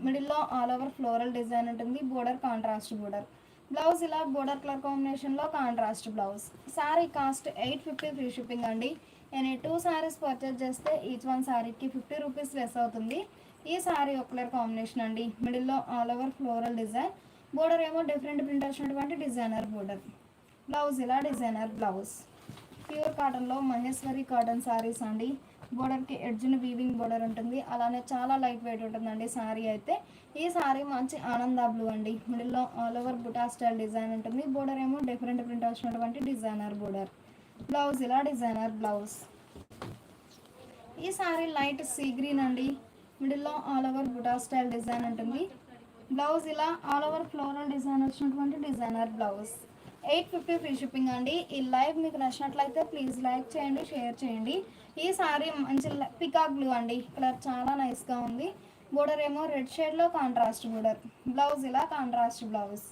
[SPEAKER 1] మిడిల్లో ఆల్ ఓవర్ ఫ్లోరల్ డిజైన్ ఉంటుంది. Border contrast border. బ్లౌజ్ ఇలా బోర్డర్ కలర్ కాంబినేషన్లో contrast blouse. Sari cost 850 free shipping అండి. ఎనీ 2 సారీస్ పర్చేజ్ చేస్తే ఈచ్ వన్ సారీకి 50 రూపీస్ లెస్ అవుతుంది. ఈ సారీ ఒక కలర్ కాంబినేషన్ అండి. మిడిల్లో all over floral design. Border ఏమో డిఫరెంట్ ప్రింట్ వచ్చినటువంటి డిజైనర్ బోర్డర్. బ్లౌజ్ ఇలా డిజైనర్ బ్లౌజ్. ప్యూర్ కాటన్లో మహేశ్వరి కాటన్ శారీస్ అండి. బోర్డర్కి ఎడ్జ్ని వీవింగ్ బోర్డర్ ఉంటుంది. అలానే చాలా లైట్ వెయిట్ ఉంటుందండి సారీ అయితే. ఈ సారీ మంచి ఆనంద బ్లూ అండి. మిడిల్లో all over buta style design ఉంటుంది. బోర్డర్ ఏమో డిఫరెంట్ ప్రింట్ వచ్చినటువంటి డిజైనర్ బోర్డర్. బ్లౌజ్ ఇలా డిజైనర్ బ్లౌజ్. ఈ సారీ లైట్ సీ గ్రీన్ అండి. మిడిల్లో all over buta style design ఉంటుంది. బ్లౌజ్ ఇలా ఆల్ ఓవర్ ఫ్లోరల్ డిజైన్ వచ్చినటువంటి డిజైనర్ బ్లౌజ్. 850 ఫ్రీ షిప్పింగ్ అండి. ఈ లైవ్ మీకు నచ్చినట్లయితే ప్లీజ్ లైక్ చేయండి, షేర్ చేయండి. ఈ సారీ మంచి పికాక్ బ్లూ అండి. కలర్ చాలా నైస్గా ఉంది. బోర్డర్ ఏమో రెడ్ షేడ్లో కాంట్రాస్ట్ బోర్డర్. బ్లౌజ్ ఇలా కాంట్రాస్ట్ బ్లౌజ్.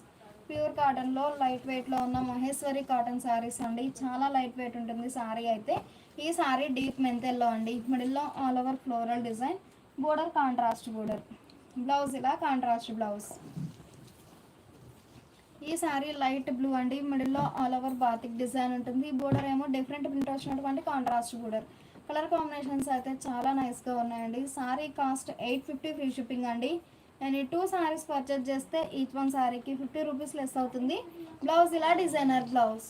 [SPEAKER 1] ప్యూర్ కాటన్లో లైట్ వెయిట్లో ఉన్న మహేశ్వరి కాటన్ శారీస్ అండి. చాలా లైట్ వెయిట్ ఉంటుంది సారీ అయితే. ఈ సారీ డీప్ మెంతెల్లో అండి. మిడిల్లో all over floral design. Border contrast border. Blouse ఇలా కాంట్రాస్ట్ బ్లౌజ్. ఈ సారీ లైట్ బ్లూ అండి. మిడిల్లో ఆల్ ఓవర్ బాతిక్ డిజైన్ ఉంటుంది. బోర్డర్ ఏమో డిఫరెంట్ ప్రింట్ వచ్చినటువంటి కాంట్రాస్ట్ బోర్డర్. కలర్ కాంబినేషన్స్ అయితే చాలా నైస్గా ఉన్నాయండి. సారీ కాస్ట్ 850 ఫ్రీ షిప్పింగ్ అండి. నేను 2 సారీస్ పర్చేజ్ చేస్తే ఈచ్ వన్ సారీకి 50 రూపీస్ లెస్ అవుతుంది. బ్లౌజ్ ఇలా డిజైనర్ బ్లౌజ్.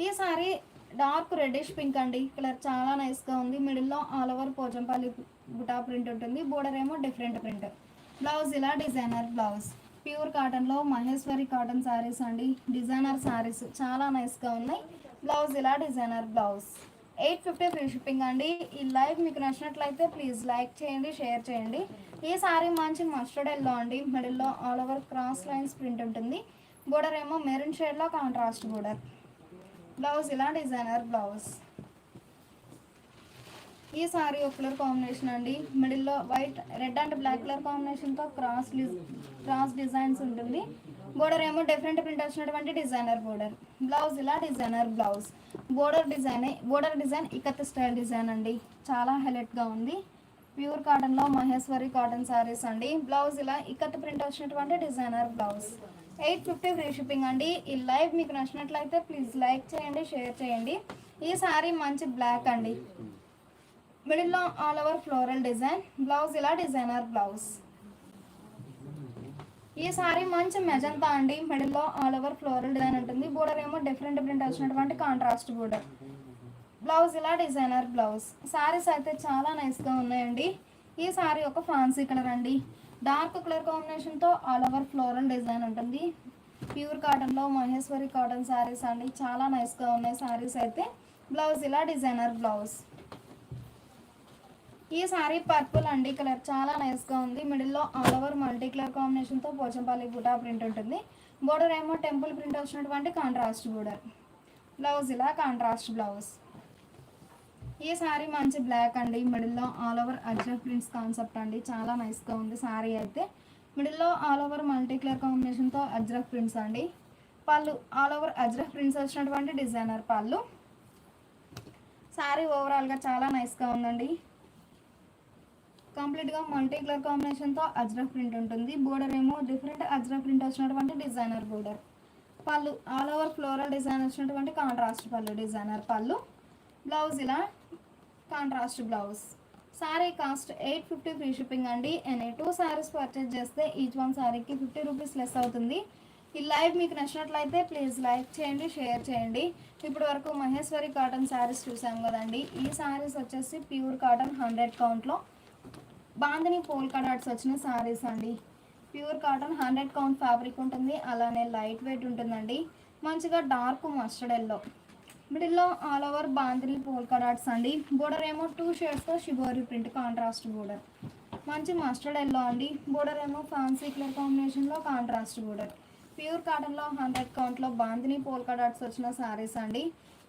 [SPEAKER 1] ఈ సారీ డార్క్ రెడ్డిష్ పింక్ అండి. కలర్ చాలా నైస్గా ఉంది. మిడిల్లో all over Pochampally buta print ఉంటుంది. బోర్డర్ ఏమో డిఫరెంట్ ప్రింట్. బ్లౌజ్ ఇలా డిజైనర్ బ్లౌజ్. ప్యూర్ కాటన్లో మహేశ్వరి కాటన్ శారీస్ అండి. డిజైనర్ శారీస్ చాలా నైస్గా ఉన్నాయి. బ్లౌజ్ ఇలా డిజైనర్ బ్లౌజ్. 850 ఫ్రీ షిప్పింగ్ అండి. ఈ లైవ్ మీకు నచ్చినట్లయితే ప్లీజ్ లైక్ చేయండి, షేర్ చేయండి. ఈ సారీ మంచి మస్టర్డ్ ఎల్లో అండి. మిడిల్లో all over cross lines print ఉంటుంది. బోర్డర్ ఏమో మెరూన్ షేడ్లో కాంట్రాస్ట్ బోర్డర్. బ్లౌజ్ ఇలా డిజైనర్ బ్లౌజ్. ఈ సారీ ఒక కలర్ కాంబినేషన్ అండి. మిడిల్లో white red and black colour కాంబినేషన్తో క్రాస్ డిజైన్స్ ఉంటుంది. బోర్డర్ ఏమో డిఫరెంట్ ప్రింట్ వచ్చినటువంటి డిజైనర్ బోర్డర్. బ్లౌజ్ ఇలా designer blouse. Border design ikat style design అండి, చాలా హైలైట్గా ఉంది. ప్యూర్ కాటన్లో మహేశ్వరి కాటన్ శారీస్ అండి. బ్లౌజ్ ఇలా ఇకత్ ప్రింట్ వచ్చినటువంటి డిజైనర్ బ్లౌజ్. 850 ఫ్రీ షిప్పింగ్ అండి. ఈ లైవ్ మీకు నచ్చినట్లయితే ప్లీజ్ లైక్ చేయండి, షేర్ చేయండి. ఈ శారీ మంచి బ్లాక్ అండి, మిడిల్లో all over floral design. Blouse ఇలా డిజైనర్ బ్లౌజ్. ఈ సారీ మంచి మెజంతా అండి, మిడిల్లో ఆల్ ఓవర్ ఫ్లోరల్ డిజైన్ ఉంటుంది. బోర్డర్ ఏమో డిఫరెంట్ ప్రింట్ వచ్చినటువంటి కాంట్రాస్ట్ బోర్డర్. బ్లౌజ్ ఇలా డిజైనర్ బ్లౌజ్. సారీస్ అయితే చాలా నైస్గా ఉన్నాయండి. ఈ సారీ ఒక ఫ్యాన్సీ కలర్ అండి, డార్క్ కలర్ కాంబినేషన్తో ఆల్ ఓవర్ ఫ్లోరల్ డిజైన్ ఉంటుంది. ప్యూర్ కాటన్లో మహేశ్వరి కాటన్ సారీస్ అండి, చాలా నైస్గా ఉన్నాయి సారీస్ అయితే. బ్లౌజ్ ఇలా డిజైనర్ బ్లౌజ్. ఈ సారీ పర్పుల్ అండి, కలర్ చాలా నైస్గా ఉంది. మిడిల్లో ఆల్ ఓవర్ మల్టీ కలర్ కాంబినేషన్తో పోచంపల్లి బుటా ప్రింట్ ఉంటుంది. బోర్డర్ ఏమో టెంపుల్ ప్రింట్ వచ్చినటువంటి కాంట్రాస్ట్ బోర్డర్. బ్లౌజ్ ఇలా కాంట్రాస్ట్ బ్లౌజ్. ఈ సారీ మంచి బ్లాక్ అండి, మిడిల్లో all over ajrak prints concept అండి, చాలా నైస్గా ఉంది సారీ అయితే. మిడిల్లో ఆల్ ఓవర్ మల్టీ కలర్ కాంబినేషన్తో అజ్రక్ ప్రింట్స్ అండి. పళ్ళు ఆల్ ఓవర్ అజ్రక్ ప్రింట్స్ వచ్చినటువంటి డిజైనర్ పళ్ళు. సారీ ఓవరాల్గా చాలా నైస్గా ఉందండి. కంప్లీట్గా మల్టీ కలర్ కాంబినేషన్తో అజ్రక్ ప్రింట్ ఉంటుంది. బోర్డర్ ఏమో డిఫరెంట్ అజ్రక్ ప్రింట్ వచ్చినటువంటి డిజైనర్ బోర్డర్. పళ్ళు ఆల్ ఓవర్ ఫ్లోరల్ డిజైన్ వచ్చినటువంటి కాంట్రాస్ట్ పళ్ళు, డిజైనర్ పళ్ళు. బ్లౌజ్ ఇలా contrast blouse. Sari cost 850 free shipping అండి. ఎనీ 2 సారీస్ పర్చేజ్ చేస్తే ఈచ్ వన్ సారీకి 50 రూపీస్ లెస్ అవుతుంది. ఈ లైవ్ మీకు నచ్చినట్లయితే ప్లీజ్ లైక్ చేయండి, షేర్ చేయండి. ఇప్పటి వరకు మహేశ్వరి కాటన్ శారీస్ చూసాం కదండి. ఈ శారీస్ వచ్చేసి ప్యూర్ కాటన్ 100 కౌంట్లో బాందిని పోల్కా డాట్స్ వచ్చిన శారీస్ అండి. ప్యూర్ కాటన్ 100 కౌంట్ ఫ్యాబ్రిక్ ఉంటుంది, అలానే లైట్ వెయిట్ ఉంటుందండి. మంచిగా డార్క్ మస్టర్డ్ ఎల్లో, మిడిల్లో all over bandhani polka dots అండి. బోర్డర్ ఏమో 2 షేడ్స్తో షిబోరి ప్రింట్ కాంట్రాస్ట్ బోర్డర్. మంచి మస్టర్డ్ ఎల్లో అండి. బోర్డర్ ఏమో ఫ్యాన్సీ కలర్ కాంబినేషన్లో కాంట్రాస్ట్ బోర్డర్. ప్యూర్ కాటన్లో 100 కౌంట్లో బాందిని పోల్కా డాట్స్ వచ్చిన శారీస్ అండి.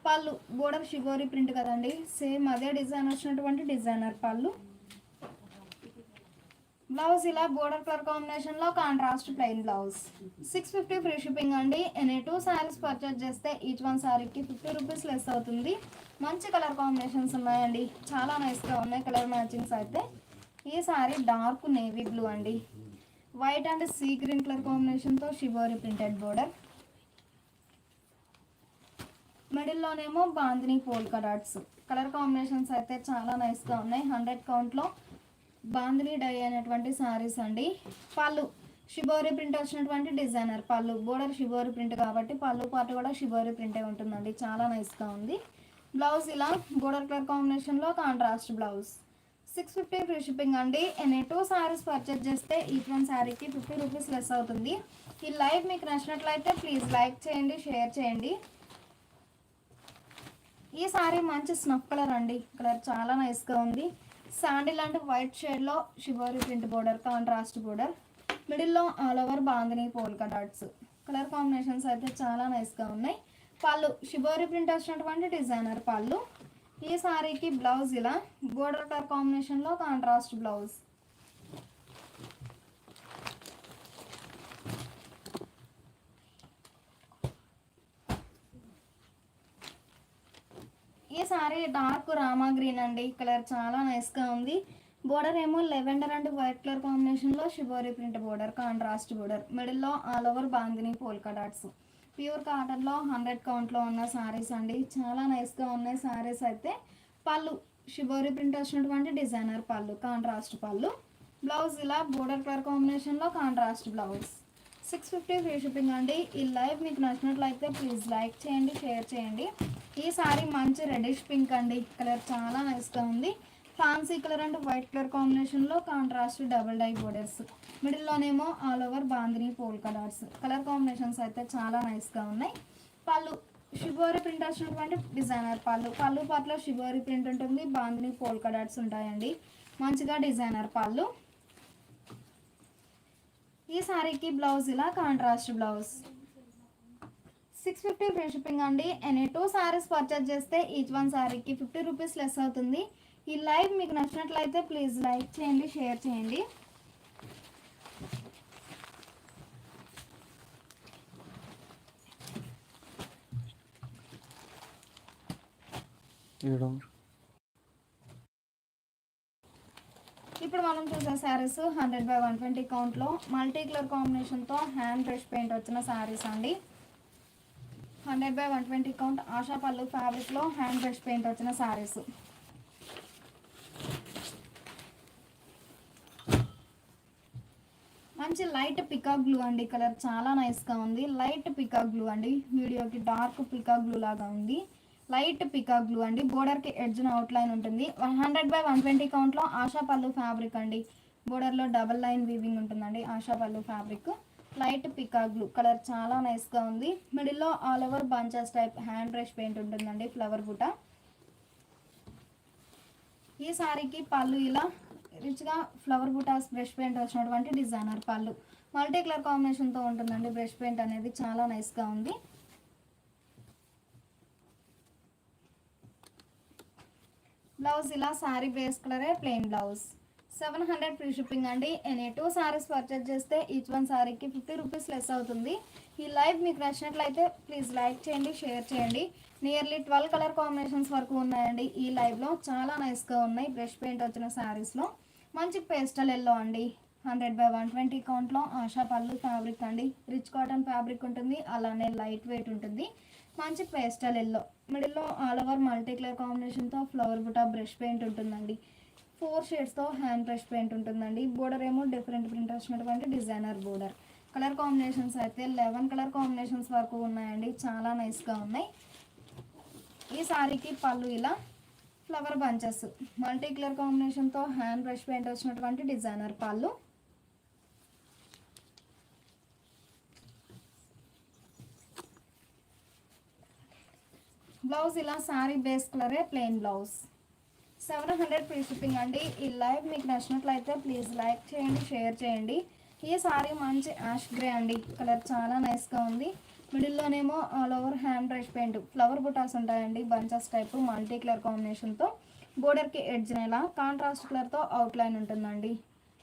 [SPEAKER 1] పళ్ళు బోర్డర్ షిబోరి ప్రింట్ కదండి, సేమ్ అదే డిజైన్ వచ్చినటువంటి డిజైనర్ పళ్ళు. బ్లౌజ్ ఇలా బోర్డర్ కలర్ కాంబినేషన్లో contrast plain blouse. 650 free shipping అండి. ఎనీ 2 సారీస్ పర్చేజ్ చేస్తే ఈచ్ వన్ సారీకి 50 రూపీస్ లెస్ అవుతుంది. మంచి కలర్ కాంబినేషన్స్ ఉన్నాయండి, చాలా నైస్గా ఉన్నాయి కలర్ మ్యాచింగ్స్ అయితే. ఈ సారీ డార్క్ నేవీ బ్లూ అండి, white and sea green colour కాంబినేషన్తో షిబోరి ప్రింటెడ్ బోర్డర్. మిడిల్లోనేమో bandhani polka dots. Colour combinations అయితే చాలా నైస్గా ఉన్నాయి. 100 కౌంట్లో బాందిని డై అయినటువంటి శారీస్ అండి. పళ్ళు షిబోరి ప్రింట్ వచ్చినటువంటి డిజైనర్ పళ్ళు. బోర్డర్ షిబోరి ప్రింట్ కాబట్టి పళ్ళు పాటు కూడా షిబోరి ప్రింటే ఉంటుందండి, చాలా నైస్గా ఉంది. బ్లౌజ్ ఇలా బోర్డర్ కలర్ కాంబినేషన్లో కాంట్రాస్ట్ బ్లౌజ్. 650 ఫ్రీ షిప్పింగ్ అండి. ఎనీ 2 సారీస్ పర్చేజ్ చేస్తే ఈచ్ వన్ శారీకి 50 రూపీస్ లెస్ అవుతుంది. ఈ లైవ్ మీకు నచ్చినట్లయితే ప్లీజ్ లైక్ చేయండి, షేర్ చేయండి. ఈ సారీ మంచి స్నఫ్ కలర్ అండి, కలర్ చాలా నైస్గా ఉంది. శాండిల్ అండ్ వైట్ షేడ్లో shibori print border, contrast border. మిడిల్లో all over bandhani polka dots. Colour combinations అయితే చాలా నైస్గా ఉన్నాయి. పళ్ళు షిబోరి ప్రింట్ వచ్చినటువంటి డిజైనర్ పళ్ళు. ఈ సారీకి బ్లౌజ్ ఇలా బోర్డర్ కలర్ కాంబినేషన్లో కాంట్రాస్ట్ బ్లౌజ్. ఈ సారీ డార్క్ రామా గ్రీన్ అండి, కలర్ చాలా నైస్గా ఉంది. బోర్డర్ ఏమో లెవెండర్ అండ్ వైట్ కలర్ కాంబినేషన్లో shibori print border, contrast border. మిడిల్లో all over bandhani polka dots. Pure కాటన్లో 100 కౌంట్లో ఉన్న సారీస్ అండి, చాలా నైస్గా ఉన్నాయి సారీస్ అయితే. పళ్ళు షిబోరి ప్రింట్ వచ్చినటువంటి డిజైనర్ పళ్ళు, కాంట్రాస్ట్ పళ్ళు. బ్లౌజ్ ఇలా బోర్డర్ కలర్ కాంబినేషన్లో కాంట్రాస్ట్ బ్లౌజ్. 650 ఫ్రీ షిప్పింగ్ అండి. ఈ లైవ్ మీకు నచ్చినట్లయితే ప్లీజ్ లైక్ చేయండి, షేర్ చేయండి. ఈ సారీ మంచి రెడిష్ పింక్ అండి, కలర్ చాలా నైస్గా ఉంది. Fancy colour and white colour కాంబినేషన్లో కాంట్రాస్ట్ డబుల్ డై బోర్డర్స్. మిడిల్లోనేమో all over bandhani polka dots. Colour combinations అయితే చాలా నైస్గా ఉన్నాయి. పళ్ళు షిబోరి ప్రింట్ వచ్చినటువంటి డిజైనర్ పళ్ళు. పళ్ళు పాటలో షిబోరి ప్రింట్ ఉంటుంది, బాందిని పోల్కా డాట్స్ ఉంటాయండి. మంచిగా డిజైనర్ పళ్ళు. ఈ సారీకి బ్లౌజ్ ఇలా కాంట్రాస్ట్ బ్లౌజ్. 650 ఫ్రీ షిప్పింగ్ అండి. ఎనీ 2 సారీస్ పర్చేజ్ చేస్తే ఈచ్ వన్ సారీకి 50 రూపీస్ లెస్ అవుతుంది. ఈ లైవ్ మీకు నచ్చినట్లయితే ప్లీజ్ లైక్ చేయండి, షేర్ చేయండి. ఇప్పుడు మనం చూసే శారీస్ 100/120 కౌంట్లో మల్టీ కలర్ కాంబినేషన్తో హ్యాండ్ బ్రష్ పెయింట్ వచ్చిన శారీస్ అండి. 100/120 కౌంట్ ఆశా పల్లు ఫ్యాబ్రిక్లో హ్యాండ్ బ్రష్ పెయింట్ వచ్చిన శారీస్. మంచి లైట్ పికాక్ బ్లూ అండి, కలర్ చాలా నైస్గా ఉంది. లైట్ పికాక్ బ్లూ అండి, వీడియోకి డార్క్ పికాక్ బ్లూ లాగా ఉంది. లైట్ పికాక్ బ్లూ అండి, బోర్డర్కి ఎడ్జ్న అవుట్లైన్ ఉంటుంది. 100/120 కౌంట్లో ఆశా పల్లు ఫ్యాబ్రిక్ అండి. బోర్డర్లో డబల్ లైన్ వీవింగ్ ఉంటుందండి ఆశా పల్లు fabric. Light peacock blue colour చాలా నైస్గా ఉంది. మిడిల్లో all over bunches type hand brush paint ఉంటుందండి, ఫ్లవర్ బుట్ట. ఈ సారీకి పళ్ళు ఇలా రిచ్గా ఫ్లవర్ బుటాస్ బ్రష్ పెయింట్ వచ్చినటువంటి డిజైనర్ పళ్ళు. మల్టీ కలర్ కాంబినేషన్తో ఉంటుందండి బ్రష్ పెయింట్ అనేది, చాలా నైస్గా ఉంది. బ్లౌజ్ ఇలా శారీ బేస్ కలరే ప్లెయిన్ బ్లౌజ్. 700 ఫ్రీ షిప్పింగ్ అండి. ఎనీ 2 సారీస్ పర్చేజ్ చేస్తే ఈచ్ వన్ సారీకి 50 రూపీస్ లెస్ అవుతుంది. ఈ లైవ్ మీకు నచ్చినట్లయితే ప్లీజ్ లైక్ చేయండి, షేర్ చేయండి. నియర్లీ 12 కలర్ కాంబినేషన్స్ వరకు ఉన్నాయండి ఈ లైవ్లో, చాలా నైస్గా ఉన్నాయి బ్రష్ పెయింట్ వచ్చిన శారీస్లో. మంచి పేస్టల్ ఎల్లో అండి, 100/120 కౌంట్లో ఆశా పల్లు ఫ్యాబ్రిక్ అండి. రిచ్ కాటన్ ఫ్యాబ్రిక్ ఉంటుంది, అలానే లైట్ వెయిట్ ఉంటుంది. మంచి పేస్టల్ ఎల్లో, మిడిల్లో ఆల్ ఓవర్ మల్టీ కలర్ కాంబినేషన్తో ఫ్లవర్ బుటా బ్రష్ పెయింట్ ఉంటుందండి. 4 షేడ్స్తో హ్యాండ్ బ్రష్ పెయింట్ ఉంటుందండి. బోర్డర్ ఏమో డిఫరెంట్ ప్రింట్ వచ్చినటువంటి డిజైనర్ బోర్డర్. కలర్ కాంబినేషన్స్ అయితే 11 కలర్ కాంబినేషన్స్ వరకు ఉన్నాయండి, చాలా నైస్గా ఉన్నాయి. ఈ సారీకి పళ్ళు ఇలా ఫ్లవర్ బంచెస్ మల్టీ కలర్ కాంబినేషన్తో హ్యాండ్ బ్రష్ పెయింట్ వచ్చినటువంటి డిజైనర్ పళ్ళు. బ్లౌజ్ ఇలా సారీ బేస్ కలరే ప్లెయిన్ బ్లౌజ్. 700 ఫ్రీ షిప్పింగ్ అండి. ఈ లైవ్ మీకు నచ్చినట్లయితే ప్లీజ్ లైక్ చేయండి, షేర్ చేయండి. ఈ సారీ మంచి యాష్ గ్రే అండి, కలర్ చాలా నైస్గా ఉంది. మిడిల్లోనేమో all over hand brush paint flower బుటాస్ ఉంటాయండి, బంచెస్ టైపు మల్టీ కలర్ కాంబినేషన్తో. బోర్డర్కి ఎడ్జ్ ఇలా కాంట్రాస్ట్ కలర్తో అవుట్లైన్ ఉంటుందండి.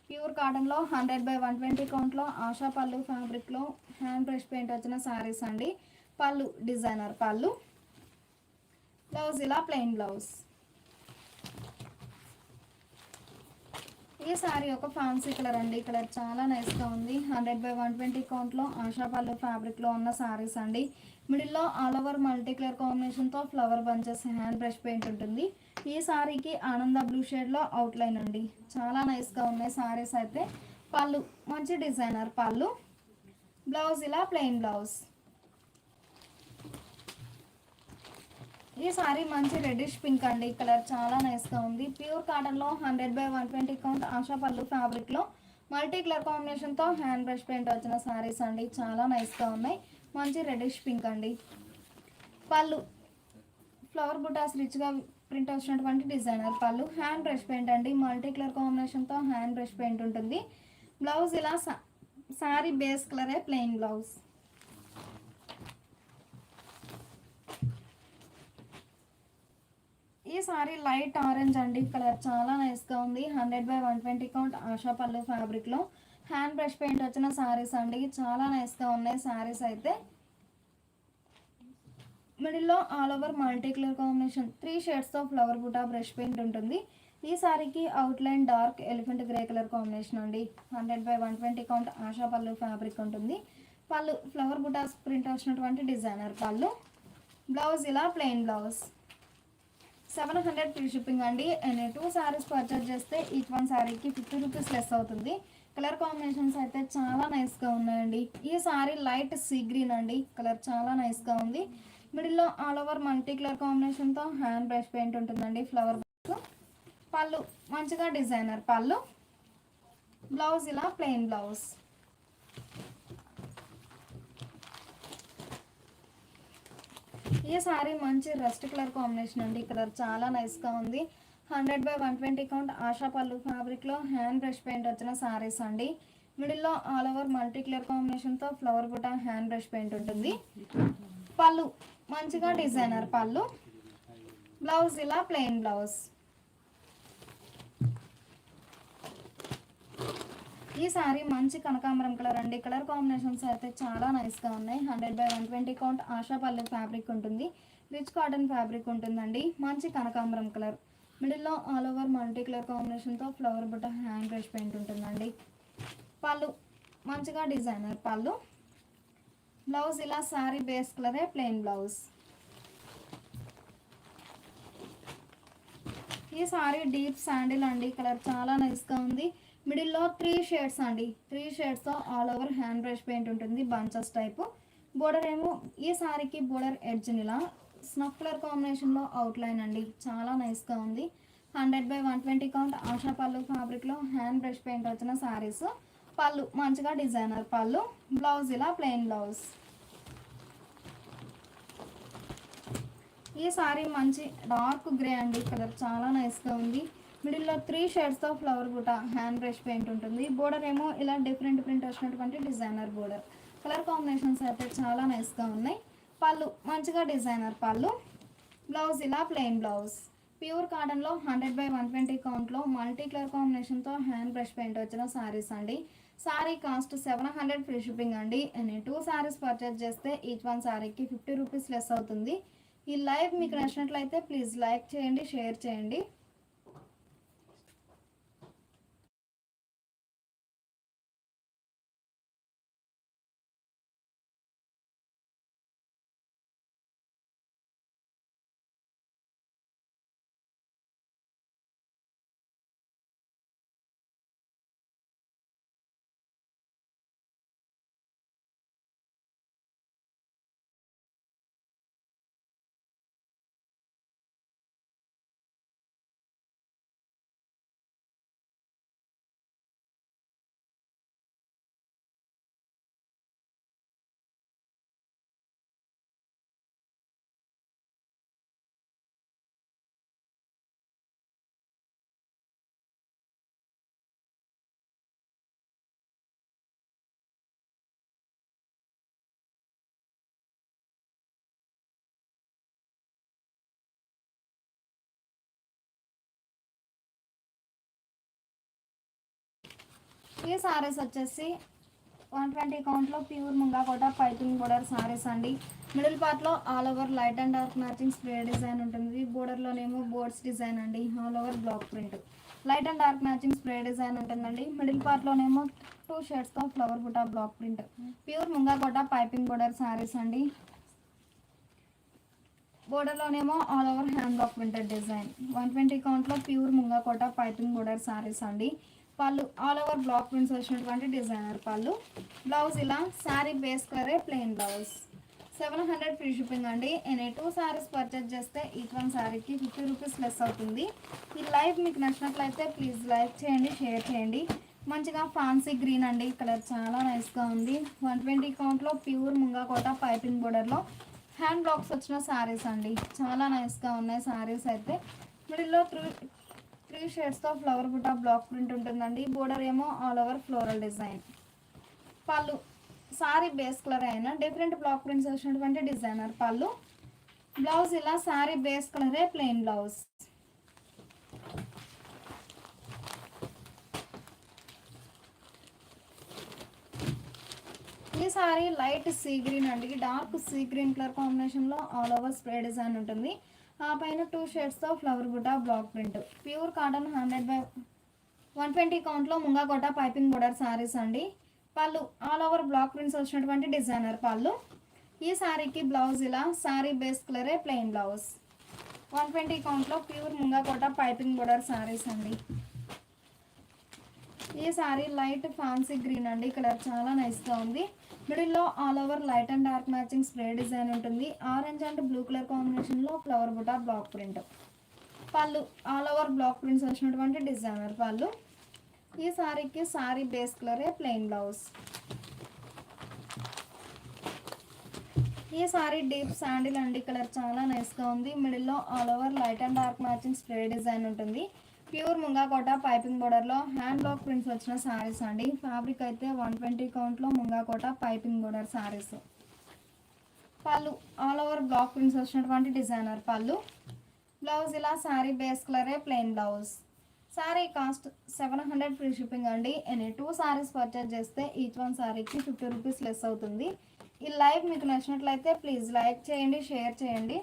[SPEAKER 1] ప్యూర్ కాటన్లో 100/120 కౌంట్లో ఆశా పల్లు ఫ్యాబ్రిక్లో హ్యాండ్ బ్రష్ పెయింట్ వచ్చిన శారీస్ అండి. పళ్ళు డిజైనర్ పళ్ళు. బ్లౌజ్ ఇలా ప్లెయిన్ బ్లౌజ్. ఈ సారీ ఒక ఫ్యాన్సీ కలర్ అండి, కలర్ చాలా నైస్గా ఉంది. 100/120 కౌంట్లో ఆశా పల్లు ఫ్యాబ్రిక్లో ఉన్న సారీస్ అండి. మిడిల్లో ఆల్ ఓవర్ మల్టీ కలర్ కాంబినేషన్తో flower bunches hand brush paint ఉంటుంది. ఈ సారీకి ఆనంద బ్లూ షేడ్లో అవుట్లైన్ అండి, చాలా నైస్గా ఉన్నాయి సారీస్ అయితే. పళ్ళు మంచి డిజైనర్ పళ్ళు. బ్లౌజ్ ఇలా ప్లెయిన్ బ్లౌజ్. ఈ సారీ మంచి రెడ్డిష్ పింక్ అండి, కలర్ చాలా నైస్గా ఉంది. ప్యూర్ కాటన్లో 100/120 కౌంట్ ఆశా పల్లు ఫ్యాబ్రిక్లో మల్టీ కలర్ కాంబినేషన్తో హ్యాండ్ బ్రష్ పెయింట్ వచ్చిన సారీస్ అండి, చాలా నైస్గా ఉన్నాయి. మంచి రెడ్డిష్ పింక్ అండి. పళ్ళు ఫ్లవర్ బుటాస్ రిచ్గా ప్రింట్ వచ్చినటువంటి డిజైనర్ పళ్ళు. హ్యాండ్ బ్రష్ పెయింట్ అండి, మల్టీ కలర్ కాంబినేషన్తో హ్యాండ్ బ్రష్ పెయింట్ ఉంటుంది. బ్లౌజ్ ఇలా సారీ బేస్ కలరే ప్లెయిన్ బ్లౌజ్. ఈ సారీ లైట్ ఆరెంజ్ అండి, కలర్ చాలా నైస్గా ఉంది. 100/120 కౌంట్ ఆశా పల్లు ఫ్యాబ్రిక్లో హ్యాండ్ బ్రష్ పెయింట్ వచ్చిన సారీస్ అండి, చాలా నైస్గా ఉన్నాయి సారీస్ అయితే. మిడిల్లో all over multi colour combination 3 షేడ్స్తో ఫ్లవర్ బుటా బ్రష్ పెయింట్ ఉంటుంది. ఈ సారీకి outline dark elephant grey colour combination అండి. 100/120 కౌంట్ ఆశా పల్లు ఫ్యాబ్రిక్ ఉంటుంది. పళ్ళు ఫ్లవర్ బుటాస్ ప్రింట్ వచ్చినటువంటి డిజైనర్ పళ్ళు. బ్లౌజ్ ఇలా ప్లెయిన్ బ్లౌజ్. 700 ఫ్రీ షిప్పింగ్ అండి. ఎనీ 2 సారీస్ పర్చేజ్ చేస్తే ఈచ్ వన్ సారీకి 50 రూపీస్ లెస్ అవుతుంది. కలర్ కాంబినేషన్స్ అయితే చాలా నైస్గా ఉన్నాయండి. ఈ సారీ లైట్ సీ గ్రీన్ అండి, కలర్ చాలా నైస్గా ఉంది. మిడిల్లో ఆల్ ఓవర్ మల్టీ కలర్ కాంబినేషన్తో హ్యాండ్ బ్రష్ పెయింట్ ఉంటుందండి, ఫ్లవర్ పళ్ళు మంచిగా డిజైనర్ పళ్ళు. బ్లౌజ్ ఇలా ప్లెయిన్ బ్లౌజ్. ఈ సారీ మంచి రస్ట్ కలర్ కాంబినేషన్ అండి, కలర్ చాలా నైస్గా ఉంది. 100/120 కౌంట్ ఆశా పల్లు ఫ్యాబ్రిక్లో హ్యాండ్ బ్రష్ పెయింట్ వచ్చిన సారీస్ అండి. మిడిల్లో ఆల్ ఓవర్ మల్టీ కలర్ కాంబినేషన్తో flower buta hand brush paint ఉంటుంది. పళ్ళు మంచిగా డిజైనర్ పళ్ళు. బ్లౌజ్ ఇలా ప్లెయిన్ బ్లౌజ్. ఈ సారీ మంచి కనకాంబరం కలర్ అండి, కలర్ కాంబినేషన్స్ అయితే చాలా నైస్గా ఉన్నాయి. 100/120 కౌంట్ ఆశా పల్లు ఫ్యాబ్రిక్ ఉంటుంది. రిచ్ కాటన్ ఫ్యాబ్రిక్ ఉంటుందండి. మంచి కనకాంబరం కలర్, మిడిల్లో ఆల్ ఓవర్ మల్టీ కలర్ కాంబినేషన్తో ఫ్లవర్ బుట్ట హ్యాండ్ బ్రష్ పెయింట్ ఉంటుందండి. పళ్ళు మంచిగా డిజైనర్ పళ్ళు. బ్లౌజ్ ఇలా శారీ బేస్ కలరే ప్లెయిన్ బ్లౌజ్. ఈ సారీ డీప్ శాండిల్ అండి, కలర్ చాలా నైస్గా ఉంది. మిడిల్లో 3 షేడ్స్ అండి, 3 షేడ్స్తో all over hand brush paint ఉంటుంది బంచెస్ టైపు. బోర్డర్ ఏమో ఈ సారీకి బోర్డర్ ఎడ్జ్ ఇలా స్నఫ్ కలర్ కాంబినేషన్లో అవుట్లైన్ అండి, చాలా నైస్గా ఉంది. 100/120 కౌంట్ ఆశా పళ్ళు ఫ్యాబ్రిక్లో హ్యాండ్ బ్రష్ పెయింట్ వచ్చిన సారీస్. పళ్ళు మంచిగా డిజైనర్ పళ్ళు. బ్లౌజ్ ఇలా ప్లెయిన్ బ్లౌజ్. ఈ సారీ మంచి డార్క్ గ్రే అండి, కలర్ చాలా నైస్గా ఉంది. మిడిల్లో 3 షేడ్స్తో ఫ్లవర్ బుట్ట హ్యాండ్ బ్రష్ పెయింట్ ఉంటుంది. బోర్డర్ ఏమో ఇలా డిఫరెంట్ ప్రింట్ వచ్చినటువంటి డిజైనర్ బోర్డర్. కలర్ కాంబినేషన్స్ అయితే చాలా నైస్గా ఉన్నాయి. పళ్ళు మంచిగా డిజైనర్ పళ్ళు. బ్లౌజ్ ఇలా ప్లెయిన్ బ్లౌజ్. ప్యూర్ కాటన్లో 100/120 కౌంట్లో మల్టీ కలర్ కాంబినేషన్తో హ్యాండ్ బ్రష్ పెయింట్ వచ్చిన సారీస్ అండి. సారీ కాస్ట్ 700 ఫ్రీ షిప్పింగ్ అండి. నేను 2 సారీస్ పర్చేజ్ చేస్తే ఈచ్ వన్ సారీకి 50 రూపీస్ లెస్ అవుతుంది. ఈ లైవ్ మీకు నచ్చినట్లయితే ప్లీజ్ లైక్ చేయండి, షేర్ చేయండి. ఈ సారీస్ వచ్చేసి 120 కౌంట్లో ప్యూర్ ముంగా కోట పైపింగ్ బోర్డర్ సారీస్ అండి. మిడిల్ పార్ట్లో all over light and dark matching spray design ఉంటుంది. బోర్డర్లోనేమో బోర్డ్స్ డిజైన్ అండి, all over block print. Light and dark matching spray design ఉంటుందండి. మిడిల్ పార్ట్లోనేమో 2 షేడ్స్తో ఫ్లవర్ బుటా బ్లాక్ ప్రింట్. ప్యూర్ ముంగా కోట పైపింగ్ బోర్డర్ సారీస్ అండి. బోర్డర్లోనేమో all over hand block printed design. 120 కౌంట్లో ప్యూర్ ముంగా కోట పైపింగ్ బోర్డర్ సారీస్ అండి. పళ్ళు ఆల్ ఓవర్ బ్లాక్ ప్రింట్స్ వచ్చినటువంటి డిజైనర్ పళ్ళు. బ్లౌజ్ ఇలా శారీ బేస్ కలరే ప్లెయిన్ బ్లౌజ్. 700 ఫ్రీ షిప్పింగ్ అండి. నేను 2 సారీస్ పర్చేజ్ చేస్తే ఈచ్ వన్ సారీకి 50 రూపీస్ లెస్ అవుతుంది. ఈ లైవ్ మీకు నచ్చినట్లయితే ప్లీజ్ లైక్ చేయండి, షేర్ చేయండి. మంచిగా ఫ్యాన్సీ గ్రీన్ అండి, కలర్ చాలా నైస్గా ఉంది. 120 కౌంట్లో ప్యూర్ ముంగా కోట పైపింగ్ బోర్డర్లో హ్యాండ్ బ్లాక్స్ వచ్చిన సారీస్ అండి, చాలా నైస్గా ఉన్నాయి సారీస్ అయితే. మిడిల్లో 3 షేడ్స్తో ఫ్లవర్ బుటా బ్లాక్ ప్రింట్ ఉంటుందండి. బోర్డర్ ఏమో ఆల్ ఓవర్ ఫ్లోరల్ డిజైన్. పళ్ళు సారీ బేస్ కలర్ అయినా డిఫరెంట్ బ్లాక్ ప్రింట్స్ వచ్చినటువంటి డిజైనర్ పళ్ళు. బ్లౌజ్ ఇలా సారీ బేస్ కలరే ప్లెయిన్ బ్లౌజ్. ఈ సారీ లైట్ సీ గ్రీన్ అండి, డార్క్ సీ గ్రీన్ కలర్ కాంబినేషన్లో ఆల్ ఓవర్ స్ప్రే డిజైన్ ఉంటుంది. ఆ పైన 2 షేడ్స్తో ఫ్లవర్ బుటా బ్లాక్ ప్రింట్. ప్యూర్ కాటన్ 100/120 కౌంట్లో ముంగా కోట పైపింగ్ బోర్డర్ సారీస్ అండి. పళ్ళు ఆల్ ఓవర్ బ్లాక్ ప్రింట్స్ వచ్చినటువంటి డిజైనర్ పళ్ళు. ఈ సారీకి బ్లౌజ్ ఇలా సారీ బేస్ కలరే ప్లెయిన్ బ్లౌజ్. 120 కౌంట్లో ప్యూర్ ముంగా కోట పైపింగ్ బోర్డర్ సారీస్ అండి. ఈ సారీ లైట్ ఫ్యాన్సీ గ్రీన్ అండి, కలర్ చాలా నైస్గా ఉంది. మిడిల్లో all over light and dark matching spray design ఉంటుంది. ఆరెంజ్ అండ్ బ్లూ కలర్ కాంబినేషన్లో ఫ్లవర్ బుటా బ్లాక్ ప్రింట్. పళ్ళు ఆల్ ఓవర్ బ్లాక్ ప్రింట్స్ వచ్చినటువంటి డిజైనర్ పళ్ళు. ఈ సారీకి సారీ బేస్ కలరే ప్లెయిన్ బ్లౌజ్. ఈ సారీ డీప్ శాండిల్ అండి, కలర్ చాలా నైస్గా ఉంది. మిడిల్లో all over light and dark matching spray design ఉంటుంది. ప్యూర్ ముంగా కోట పైపింగ్ బోర్డర్లో హ్యాండ్ బ్లాక్ ప్రింట్స్ వచ్చిన సారీస్ అండి. ఫ్యాబ్రిక్ అయితే 120 కౌంట్లో ముంగా కోట పైపింగ్ బోర్డర్ సారీస్. పళ్ళు ఆల్ ఓవర్ బ్లాక్ ప్రింట్స్ వచ్చినటువంటి డిజైనర్ పళ్ళు. బ్లౌజ్ ఇలా సారీ బేస్ కలరే plain blouse. Sari cost 700 free shipping అండి. ఎనీ 2 సారీస్ పర్చేజ్ చేస్తే ఈచ్ వన్ సారీకి 50 రూపీస్ లెస్ అవుతుంది. ఈ లైవ్ మీకు నచ్చినట్లయితే ప్లీజ్ లైక్ చేయండి, షేర్ చేయండి.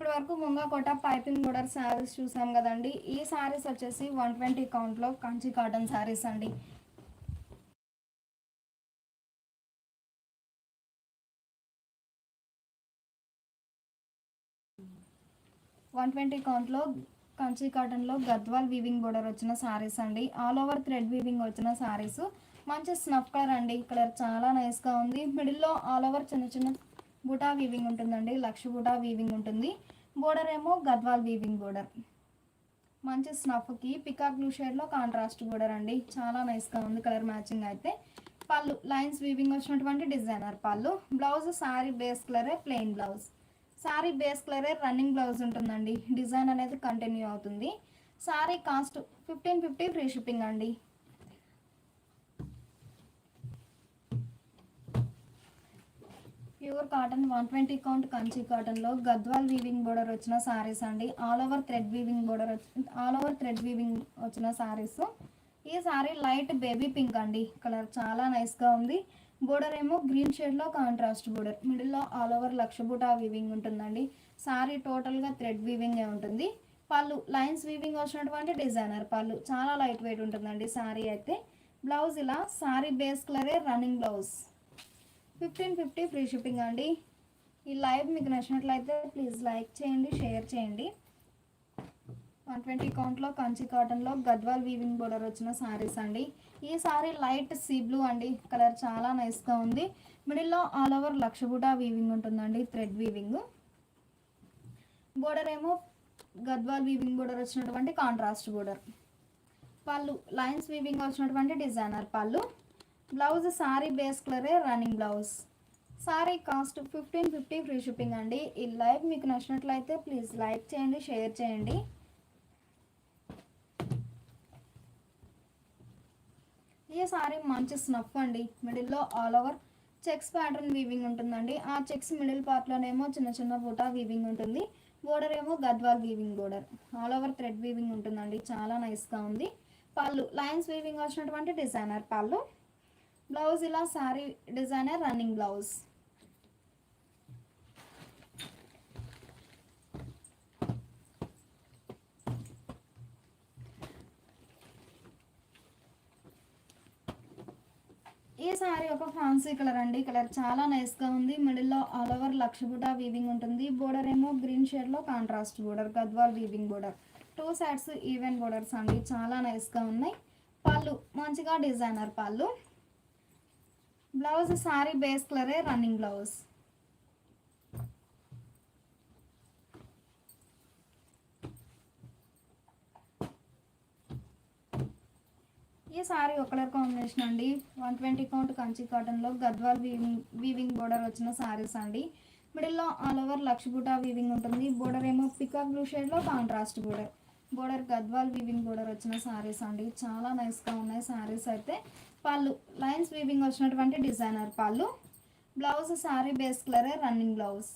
[SPEAKER 1] ఇప్పటి వరకు ముంగా కోట పైపింగ్ బోర్డర్ శారీస్ చూసాం కదండి. ఈ శారీస్ వచ్చేసి 120 కౌంట్లో కంచి కాటన్ శారీస్ అండి. 120 కౌంట్లో కంచి కాటన్లో గద్వాల్ వీవింగ్ బోర్డర్ వచ్చిన శారీస్ అండి. ఆల్ ఓవర్ థ్రెడ్ వీవింగ్ వచ్చిన శారీస్. మంచి స్నఫ్ కలర్ అండి. కలర్ చాలా నైస్గా ఉంది. మిడిల్లో ఆల్ ఓవర్ చిన్న చిన్న బుటా వీవింగ్ ఉంటుందండి. లక్ష బుటా వీవింగ్ ఉంటుంది. బోర్డర్ ఏమో గద్వాల్ వీవింగ్ బోర్డర్. మంచి స్నఫ్కి పికాక్ బ్లూ షేడ్లో కాంట్రాస్ట్ బోర్డర్ అండి. చాలా నైస్గా ఉంది కలర్ మ్యాచింగ్ అయితే. పళ్ళు లైన్స్ వీవింగ్ వచ్చినటువంటి డిజైనర్ పళ్ళు. బ్లౌజ్ శారీ బేస్ కలరే ప్లెయిన్ బ్లౌజ్. శారీ బేస్ కలరే రన్నింగ్ బ్లౌజ్ ఉంటుందండి. డిజైన్ అనేది కంటిన్యూ అవుతుంది. శారీ కాస్ట్ 1550 ఫ్రీ షిప్పింగ్ అండి. ప్యూర్ కాటన్ 120 కౌంట్ కంచి కాటన్లో గద్వాల్ వీవింగ్ బోర్డర్ వచ్చిన శారీస్ అండి. ఆల్ ఓవర్ థ్రెడ్ వీవింగ్ వచ్చిన శారీస్. ఈ శారీ లైట్ బేబీ పింక్ అండి. కలర్ చాలా నైస్గా ఉంది. బోర్డర్ ఏమో గ్రీన్ షేడ్లో కాంట్రాస్ట్ బోర్డర్. మిడిల్లో ఆల్ ఓవర్ లక్ష బూటా వీవింగ్ ఉంటుందండి. శారీ టోటల్గా థ్రెడ్ వీవింగే ఉంటుంది. పళ్ళు లైన్స్ వీవింగ్ వచ్చినటువంటి డిజైనర్ పళ్ళు. చాలా లైట్ వెయిట్ ఉంటుందండి శారీ అయితే. బ్లౌజ్ ఇలా శారీ బేస్ కలరే రన్నింగ్ బ్లౌజ్. 1550 ఫ్రీ షిప్పింగ్ అండి. ఈ లైవ్ మీకు నచ్చినట్లయితే ప్లీజ్ లైక్ చేయండి, షేర్ చేయండి. 120 కౌంట్లో కంచి కాటన్లో గద్వాల్ వీవింగ్ బోర్డర్ వచ్చిన శారీస్ అండి. ఈ శారీ లైట్ సీ బ్లూ అండి. కలర్ చాలా నైస్గా ఉంది. మిడిల్లో ఆల్ ఓవర్ లక్ష బూటా వీవింగ్ ఉంటుందండి. Thread weaving. బోర్డర్ ఏమో గద్వాల్ వీవింగ్ బోర్డర్ వచ్చినటువంటి కాంట్రాస్ట్ బోర్డర్. పళ్ళు లైన్స్ వీవింగ్ వచ్చినటువంటి డిజైనర్ పళ్ళు. బ్లౌజ్ శారీ బేస్ కలరే running blouse. Sari cost 1550 free shipping అండి. ఈ లైవ్ మీకు నచ్చినట్లయితే ప్లీజ్ లైక్ చేయండి, షేర్ చేయండి. ఈ శారీ మంచి స్నఫ్ అండి. మిడిల్లో all over checks pattern weaving ఉంటుందండి. ఆ చెక్స్ మిడిల్ పార్ట్లోనేమో చిన్న చిన్న బూటా వీవింగ్ ఉంటుంది. బోర్డర్ ఏమో Gadwal weaving border. All over thread weaving ఉంటుందండి. చాలా నైస్గా ఉంది. పళ్ళు లైన్స్ వీవింగ్ వచ్చినటువంటి డిజైనర్ పళ్ళు. బ్లౌజ్ ఇలా శారీ డిజైనర్ రన్నింగ్ బ్లౌజ్. ఈ శారీ ఒక ఫ్యాన్సీ కలర్ అండి. కలర్ చాలా నైస్గా ఉంది. మిడిల్లో ఆల్ ఓవర్ లక్ష బూటా వీవింగ్ ఉంటుంది. బోర్డర్ ఏమో గ్రీన్ షేడ్లో contrast border. Gadwal weaving border. 2 sides even borders అండి. చాలా నైస్గా ఉన్నాయి. పళ్ళు మంచిగా డిజైనర్ పళ్ళు. బ్లౌజ్ శారీ బేస్ కలరే రన్నింగ్ బ్లౌజ్. ఈ శారీ ఒక కలర్ కాంబినేషన్ అండి. 120 కౌంట్ కంచి కాటన్లో గద్వాల్ వీవింగ్ బోర్డర్ వచ్చిన శారీస్ అండి. మిడిల్లో ఆల్ ఓవర్ లక్ష బూటా వీవింగ్ ఉంటుంది. బోర్డర్ ఏమో పికాక్ బ్లూ షేడ్లో contrast border. Border Gadwal weaving border వచ్చిన శారీస్ అండి. చాలా నైస్గా ఉన్నాయి శారీస్ అయితే. పళ్ళు లైన్స్ వీవింగ్ వచ్చినటువంటి డిజైనర్ పళ్ళు. బ్లౌజ్ శారీ బేస్ కలరే రన్నింగ్ బ్లౌజ్.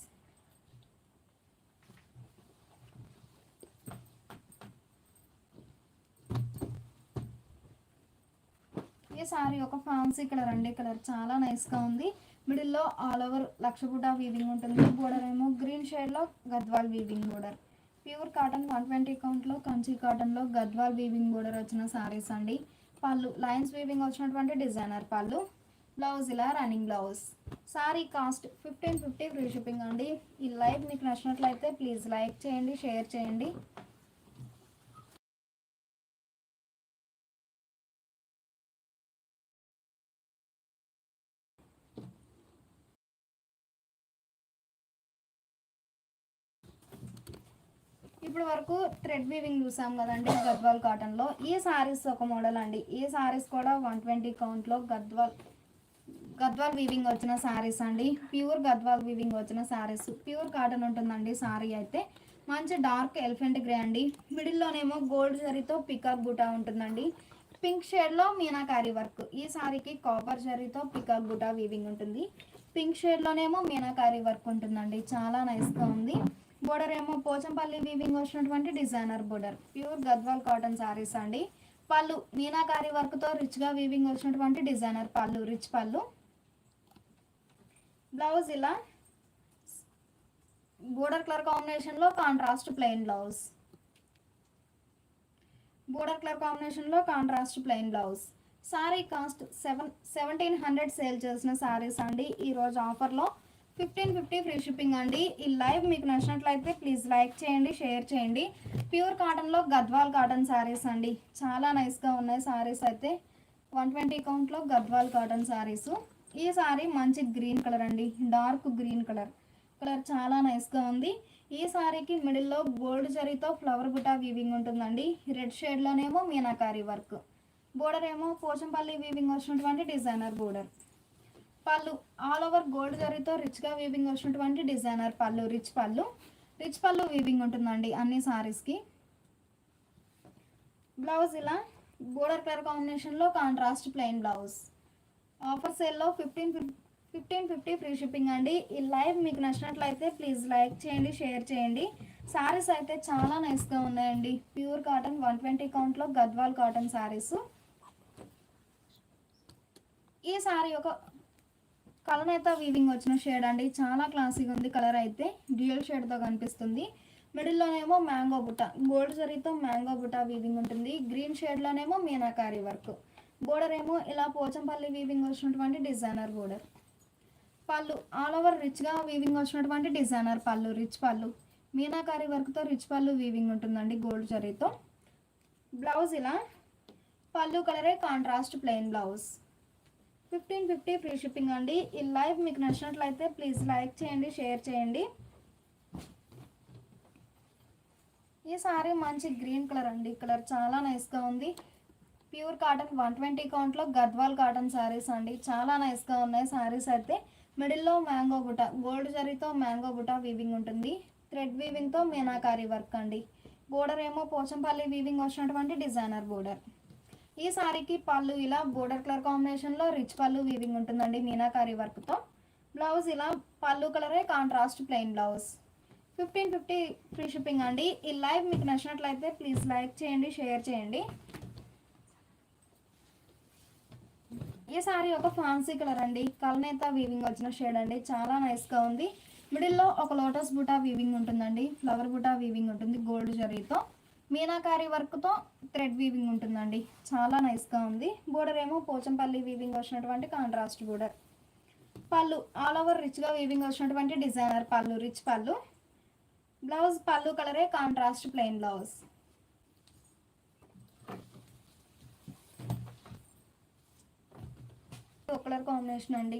[SPEAKER 1] ఈ శారీ ఒక ఫ్యాన్సీ కలర్ అండి. కలర్ చాలా నైస్గా ఉంది. మిడిల్లో ఆల్ ఓవర్ లక్ష బూటా వీవింగ్ ఉంటుంది. బోర్డర్ ఏమో గ్రీన్ షేడ్లో Gadwal weaving border. Pure cotton 120 కౌంట్లో కంచి కాటన్లో గద్వాల్ వీవింగ్ బోర్డర్ వచ్చిన శారీస్ అండి. పళ్ళు లైన్స్ వీవింగ్ వచ్చినటువంటి డిజైనర్ పళ్ళు. బ్లౌజ్ ఇలా running blouse. Sari cost 1550 free shipping అండి. ఈ లైవ్ మీకు నచ్చినట్లయితే ప్లీజ్ లైక్ చేయండి, షేర్ చేయండి. ఇప్పుడు వరకు థ్రెడ్ వీవింగ్ చూసాం కదండి గద్వాల్ కాటన్లో. ఈ శారీస్ ఒక మోడల్ అండి. ఈ శారీస్ కూడా 120 కౌంట్లో గద్వాల్ వీవింగ్ వచ్చిన శారీస్ అండి. ప్యూర్ గద్వాల్ వీవింగ్ వచ్చిన శారీస్. ప్యూర్ కాటన్ ఉంటుందండి శారీ అయితే. మంచి డార్క్ ఎలిఫెంట్ గ్రే అండి. మిడిల్లోనేమో గోల్డ్ జరీతో పికాక్ బూటా ఉంటుందండి. పింక్ షేడ్లో మీనాకారీ వర్క్. ఈ శారీకి కాపర్ జరీతో పికాక్ బూటా వీవింగ్ ఉంటుంది. పింక్ షేడ్లోనేమో మీనాకారీ వర్క్ ఉంటుందండి. చాలా నైస్గా ఉంది. బోర్డర్ ఏమో పోచంపల్లి వీవింగ్ వచ్చినటువంటి designer border. Pure Gadwal cotton saris అండి. పళ్ళు మీనాకారీ వర్క్తో రిచ్గా వీవింగ్ వచ్చినటువంటి డిజైనర్ పళ్ళు. రిచ్ పళ్ళు. బ్లౌజ్ ఇలా బోర్డర్ కలర్ కాంబినేషన్లో contrast plain blouse. Border colour కాంబినేషన్లో contrast plain blouse. Sari cost 1700 sale చేసిన సారీస్ అండి. ఈరోజు ఆఫర్లో 1550 ఫ్రీ షిప్పింగ్ అండి. ఈ లైవ్ మీకు నచ్చినట్లయితే ప్లీజ్ లైక్ చేయండి, షేర్ చేయండి. ప్యూర్ కాటన్లో గద్వాల్ కాటన్ సారీస్ అండి. చాలా నైస్గా ఉన్నాయి సారీస్ అయితే. 120 కౌంట్లో గద్వాల్ కాటన్ సారీస్. ఈ సారీ మంచి గ్రీన్ కలర్ అండి, డార్క్ గ్రీన్ కలర్. కలర్ చాలా నైస్గా ఉంది. ఈ సారీకి మిడిల్లో గోల్డ్ జరీతో ఫ్లవర్ బుటా వీవింగ్ ఉంటుందండి. రెడ్ షేడ్లోనేమో మీనాకారి వర్క్. బోర్డర్ ఏమో పోచంపల్లి వీవింగ్ వచ్చినటువంటి డిజైనర్ బోర్డర్. పళ్ళు ఆల్ ఓవర్ గోల్డ్ జరీతో రిచ్గా వీవింగ్ వచ్చినటువంటి డిజైనర్ పళ్ళు, రిచ్ పళ్ళు వీవింగ్ ఉంటుందండి అన్ని సారీస్కి. బ్లౌజ్ ఇలా బోర్డర్ కలర్ కాంబినేషన్లో కాంట్రాస్ట్ ప్లెయిన్ బ్లౌజ్. ఆఫర్ సేల్లో 1550 ఫ్రీ షిప్పింగ్ అండి. ఈ లైవ్ మీకు నచ్చినట్లయితే ప్లీజ్ లైక్ చేయండి, షేర్ చేయండి. సారీస్ అయితే చాలా నైస్గా ఉన్నాయండి. ప్యూర్ కాటన్ 120 కౌంట్లో గద్వాల్ కాటన్ సారీస్. ఈ సారీ ఒక కలనేత వీవింగ్ వచ్చిన షేడ్ అండి. చాలా క్లాసీగా ఉంది. కలర్ అయితే డ్యూయల్ షేడ్తో కనిపిస్తుంది. మిడిల్లోనేమో మ్యాంగో బుట్ట, గోల్డ్ జరీతో మ్యాంగో బుట్ట వీవింగ్ ఉంటుంది. గ్రీన్ షేడ్లోనేమో మీనాకారి వర్క్. బోర్డర్ ఏమో ఇలా పోచంపల్లి వీవింగ్ వచ్చినటువంటి డిజైనర్ బోర్డర్. పళ్ళు ఆల్ ఓవర్ రిచ్గా వీవింగ్ వచ్చినటువంటి డిజైనర్ పళ్ళు, రిచ్ పళ్ళు. మీనాకారి వర్క్తో రిచ్ పళ్ళు వీవింగ్ ఉంటుందండి గోల్డ్ జరీతో. బ్లౌజ్ ఇలా పళ్ళు కలరే contrast plain blouse. 1550 free shipping అండి. ఈ లైవ్ మీకు నచ్చినట్లయితే ప్లీజ్ లైక్ చేయండి, షేర్ చేయండి. ఈ సారీ మంచి గ్రీన్ కలర్ అండి. కలర్ చాలా నైస్గా ఉంది. ప్యూర్ కాటన్ 120 కౌంట్లో గద్వాల్ కాటన్ శారీస్ అండి. చాలా నైస్గా ఉన్నాయి శారీస్ అయితే. మిడిల్లో మ్యాంగో బుట్ట, గోల్డ్ జరీతో మ్యాంగో బుట్ట వీవింగ్ ఉంటుంది. థ్రెడ్ వీవింగ్తో మీనాకారి వర్క్ అండి. బోర్డర్ ఏమో పోచంపల్లి వీవింగ్ వచ్చినటువంటి డిజైనర్ బోర్డర్. ఈ సారీకి పళ్ళు ఇలా బోర్డర్ కలర్ కాంబినేషన్లో రిచ్ పళ్ళు వీవింగ్ ఉంటుందండి మీనాకారి వర్క్తో. బ్లౌజ్ ఇలా పళ్ళు కలరే contrast plain blouse. 1550 free shipping అండి. ఈ లైవ్ మీకు నచ్చినట్లయితే ప్లీజ్ లైక్ చేయండి, షేర్ చేయండి. ఈ సారీ ఒక ఫ్యాన్సీ కలర్ అండి. కల్నేత వీవింగ్ వచ్చిన షేడ్ అండి. చాలా నైస్గా ఉంది. మిడిల్లో ఒక లోటస్ బుటా వీవింగ్ ఉంటుందండి. ఫ్లవర్ బుటా వీవింగ్ ఉంటుంది గోల్డ్ జరీతో. మీనాకారి వర్క్తో థ్రెడ్ వీవింగ్ ఉంటుందండి. చాలా నైస్గా ఉంది. బోర్డర్ ఏమో పోచంపల్లి వీవింగ్ వచ్చినటువంటి కాంట్రాస్ట్ బోర్డర్. పళ్ళు ఆల్ ఓవర్ రిచ్గా వీవింగ్ వచ్చినటువంటి డిజైనర్ పళ్ళు, రిచ్ పళ్ళు. బ్లౌజ్ పళ్ళు కలరే contrast plain blouse. Colour combination అండి.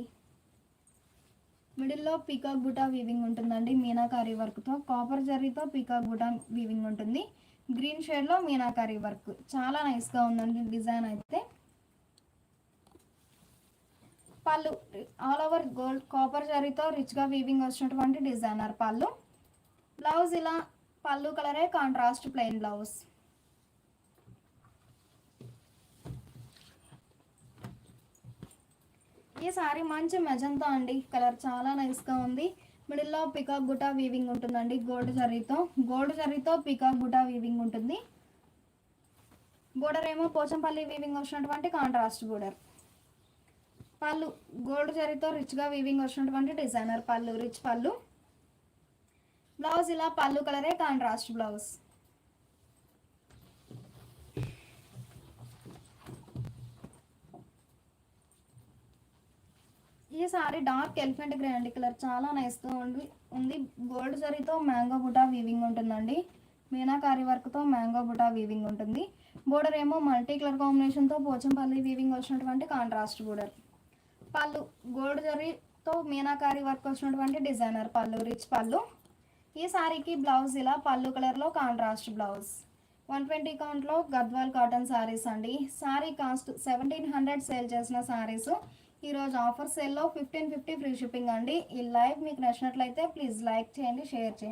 [SPEAKER 1] మిడిల్లో పీకాక్ బుటా వీవింగ్ ఉంటుందండి మీనాకారి వర్క్తో. కాపర్ జరీతో పీకాక్ బుటా వీవింగ్ ఉంటుంది. గ్రీన్ షేడ్లో మీనాకారి వర్క్. చాలా నైస్గా ఉందండి డిజైన్ అయితే. పళ్ళు ఆల్ ఓవర్ గోల్డ్ కాపర్ జరీతో రిచ్గా వీవింగ్ వచ్చినటువంటి డిజైనర్ పళ్ళు. బ్లౌజ్ ఇలా పళ్ళు కలరే కాంట్రాస్ట్ ప్లెయిన్ బ్లౌజ్. ఈ సారీ మంచి మెజంతా అండి. కలర్ చాలా నైస్గా ఉంది. మిడిల్లో పికాక్ బుటా వీవింగ్ ఉంటుందండి గోల్డ్ జరీతో పికాక్ బుటా వీవింగ్ ఉంటుంది. బోర్డర్ ఏమో పోచంపల్లి వీవింగ్ వచ్చినటువంటి కాంట్రాస్ట్ బోర్డర్. పళ్ళు గోల్డ్ జరీతో రిచ్గా వీవింగ్ వచ్చినటువంటి డిజైనర్ పళ్ళు, రిచ్ పళ్ళు. బ్లౌజ్ ఇలా పళ్ళు కలరే కాంట్రాస్ట్ బ్లౌజ్. ఈ సారీ డార్క్ ఎలిఫెంట్ గ్రే అండి. కలర్ చాలా నైస్గా ఉంది. గోల్డ్ జరీతో మ్యాంగో బుటా వీవింగ్ ఉంటుందండి. మీనాకారి వర్క్తో మ్యాంగో బుటా వీవింగ్ ఉంటుంది. బోర్డర్ ఏమో మల్టీ కలర్ కాంబినేషన్తో పోచంపల్లి వీవింగ్ వచ్చినటువంటి కాంట్రాస్ట్ బోర్డర్. పళ్ళు గోల్డ్ జరీతో మీనాకారి వర్క్ వచ్చినటువంటి డిజైనర్ పళ్ళు, రిచ్ పళ్ళు. ఈ సారీకి బ్లౌజ్ ఇలా పళ్ళు కలర్లో కాంట్రాస్ట్ బ్లౌజ్. 120 కౌంట్లో గద్వాల్ కాటన్ సారీస్ అండి. సారీ కాస్ట్ 1700 సేల్ చేసిన సారీస్. ఈరోజు ఆఫర్ సేల్లో 1550 ఫ్రీ షిప్పింగ్ అండి. ఈ లైవ్ మీకు నచ్చినట్లయితే ప్లీజ్ లైక్ చేయండి, షేర్ చేయండి.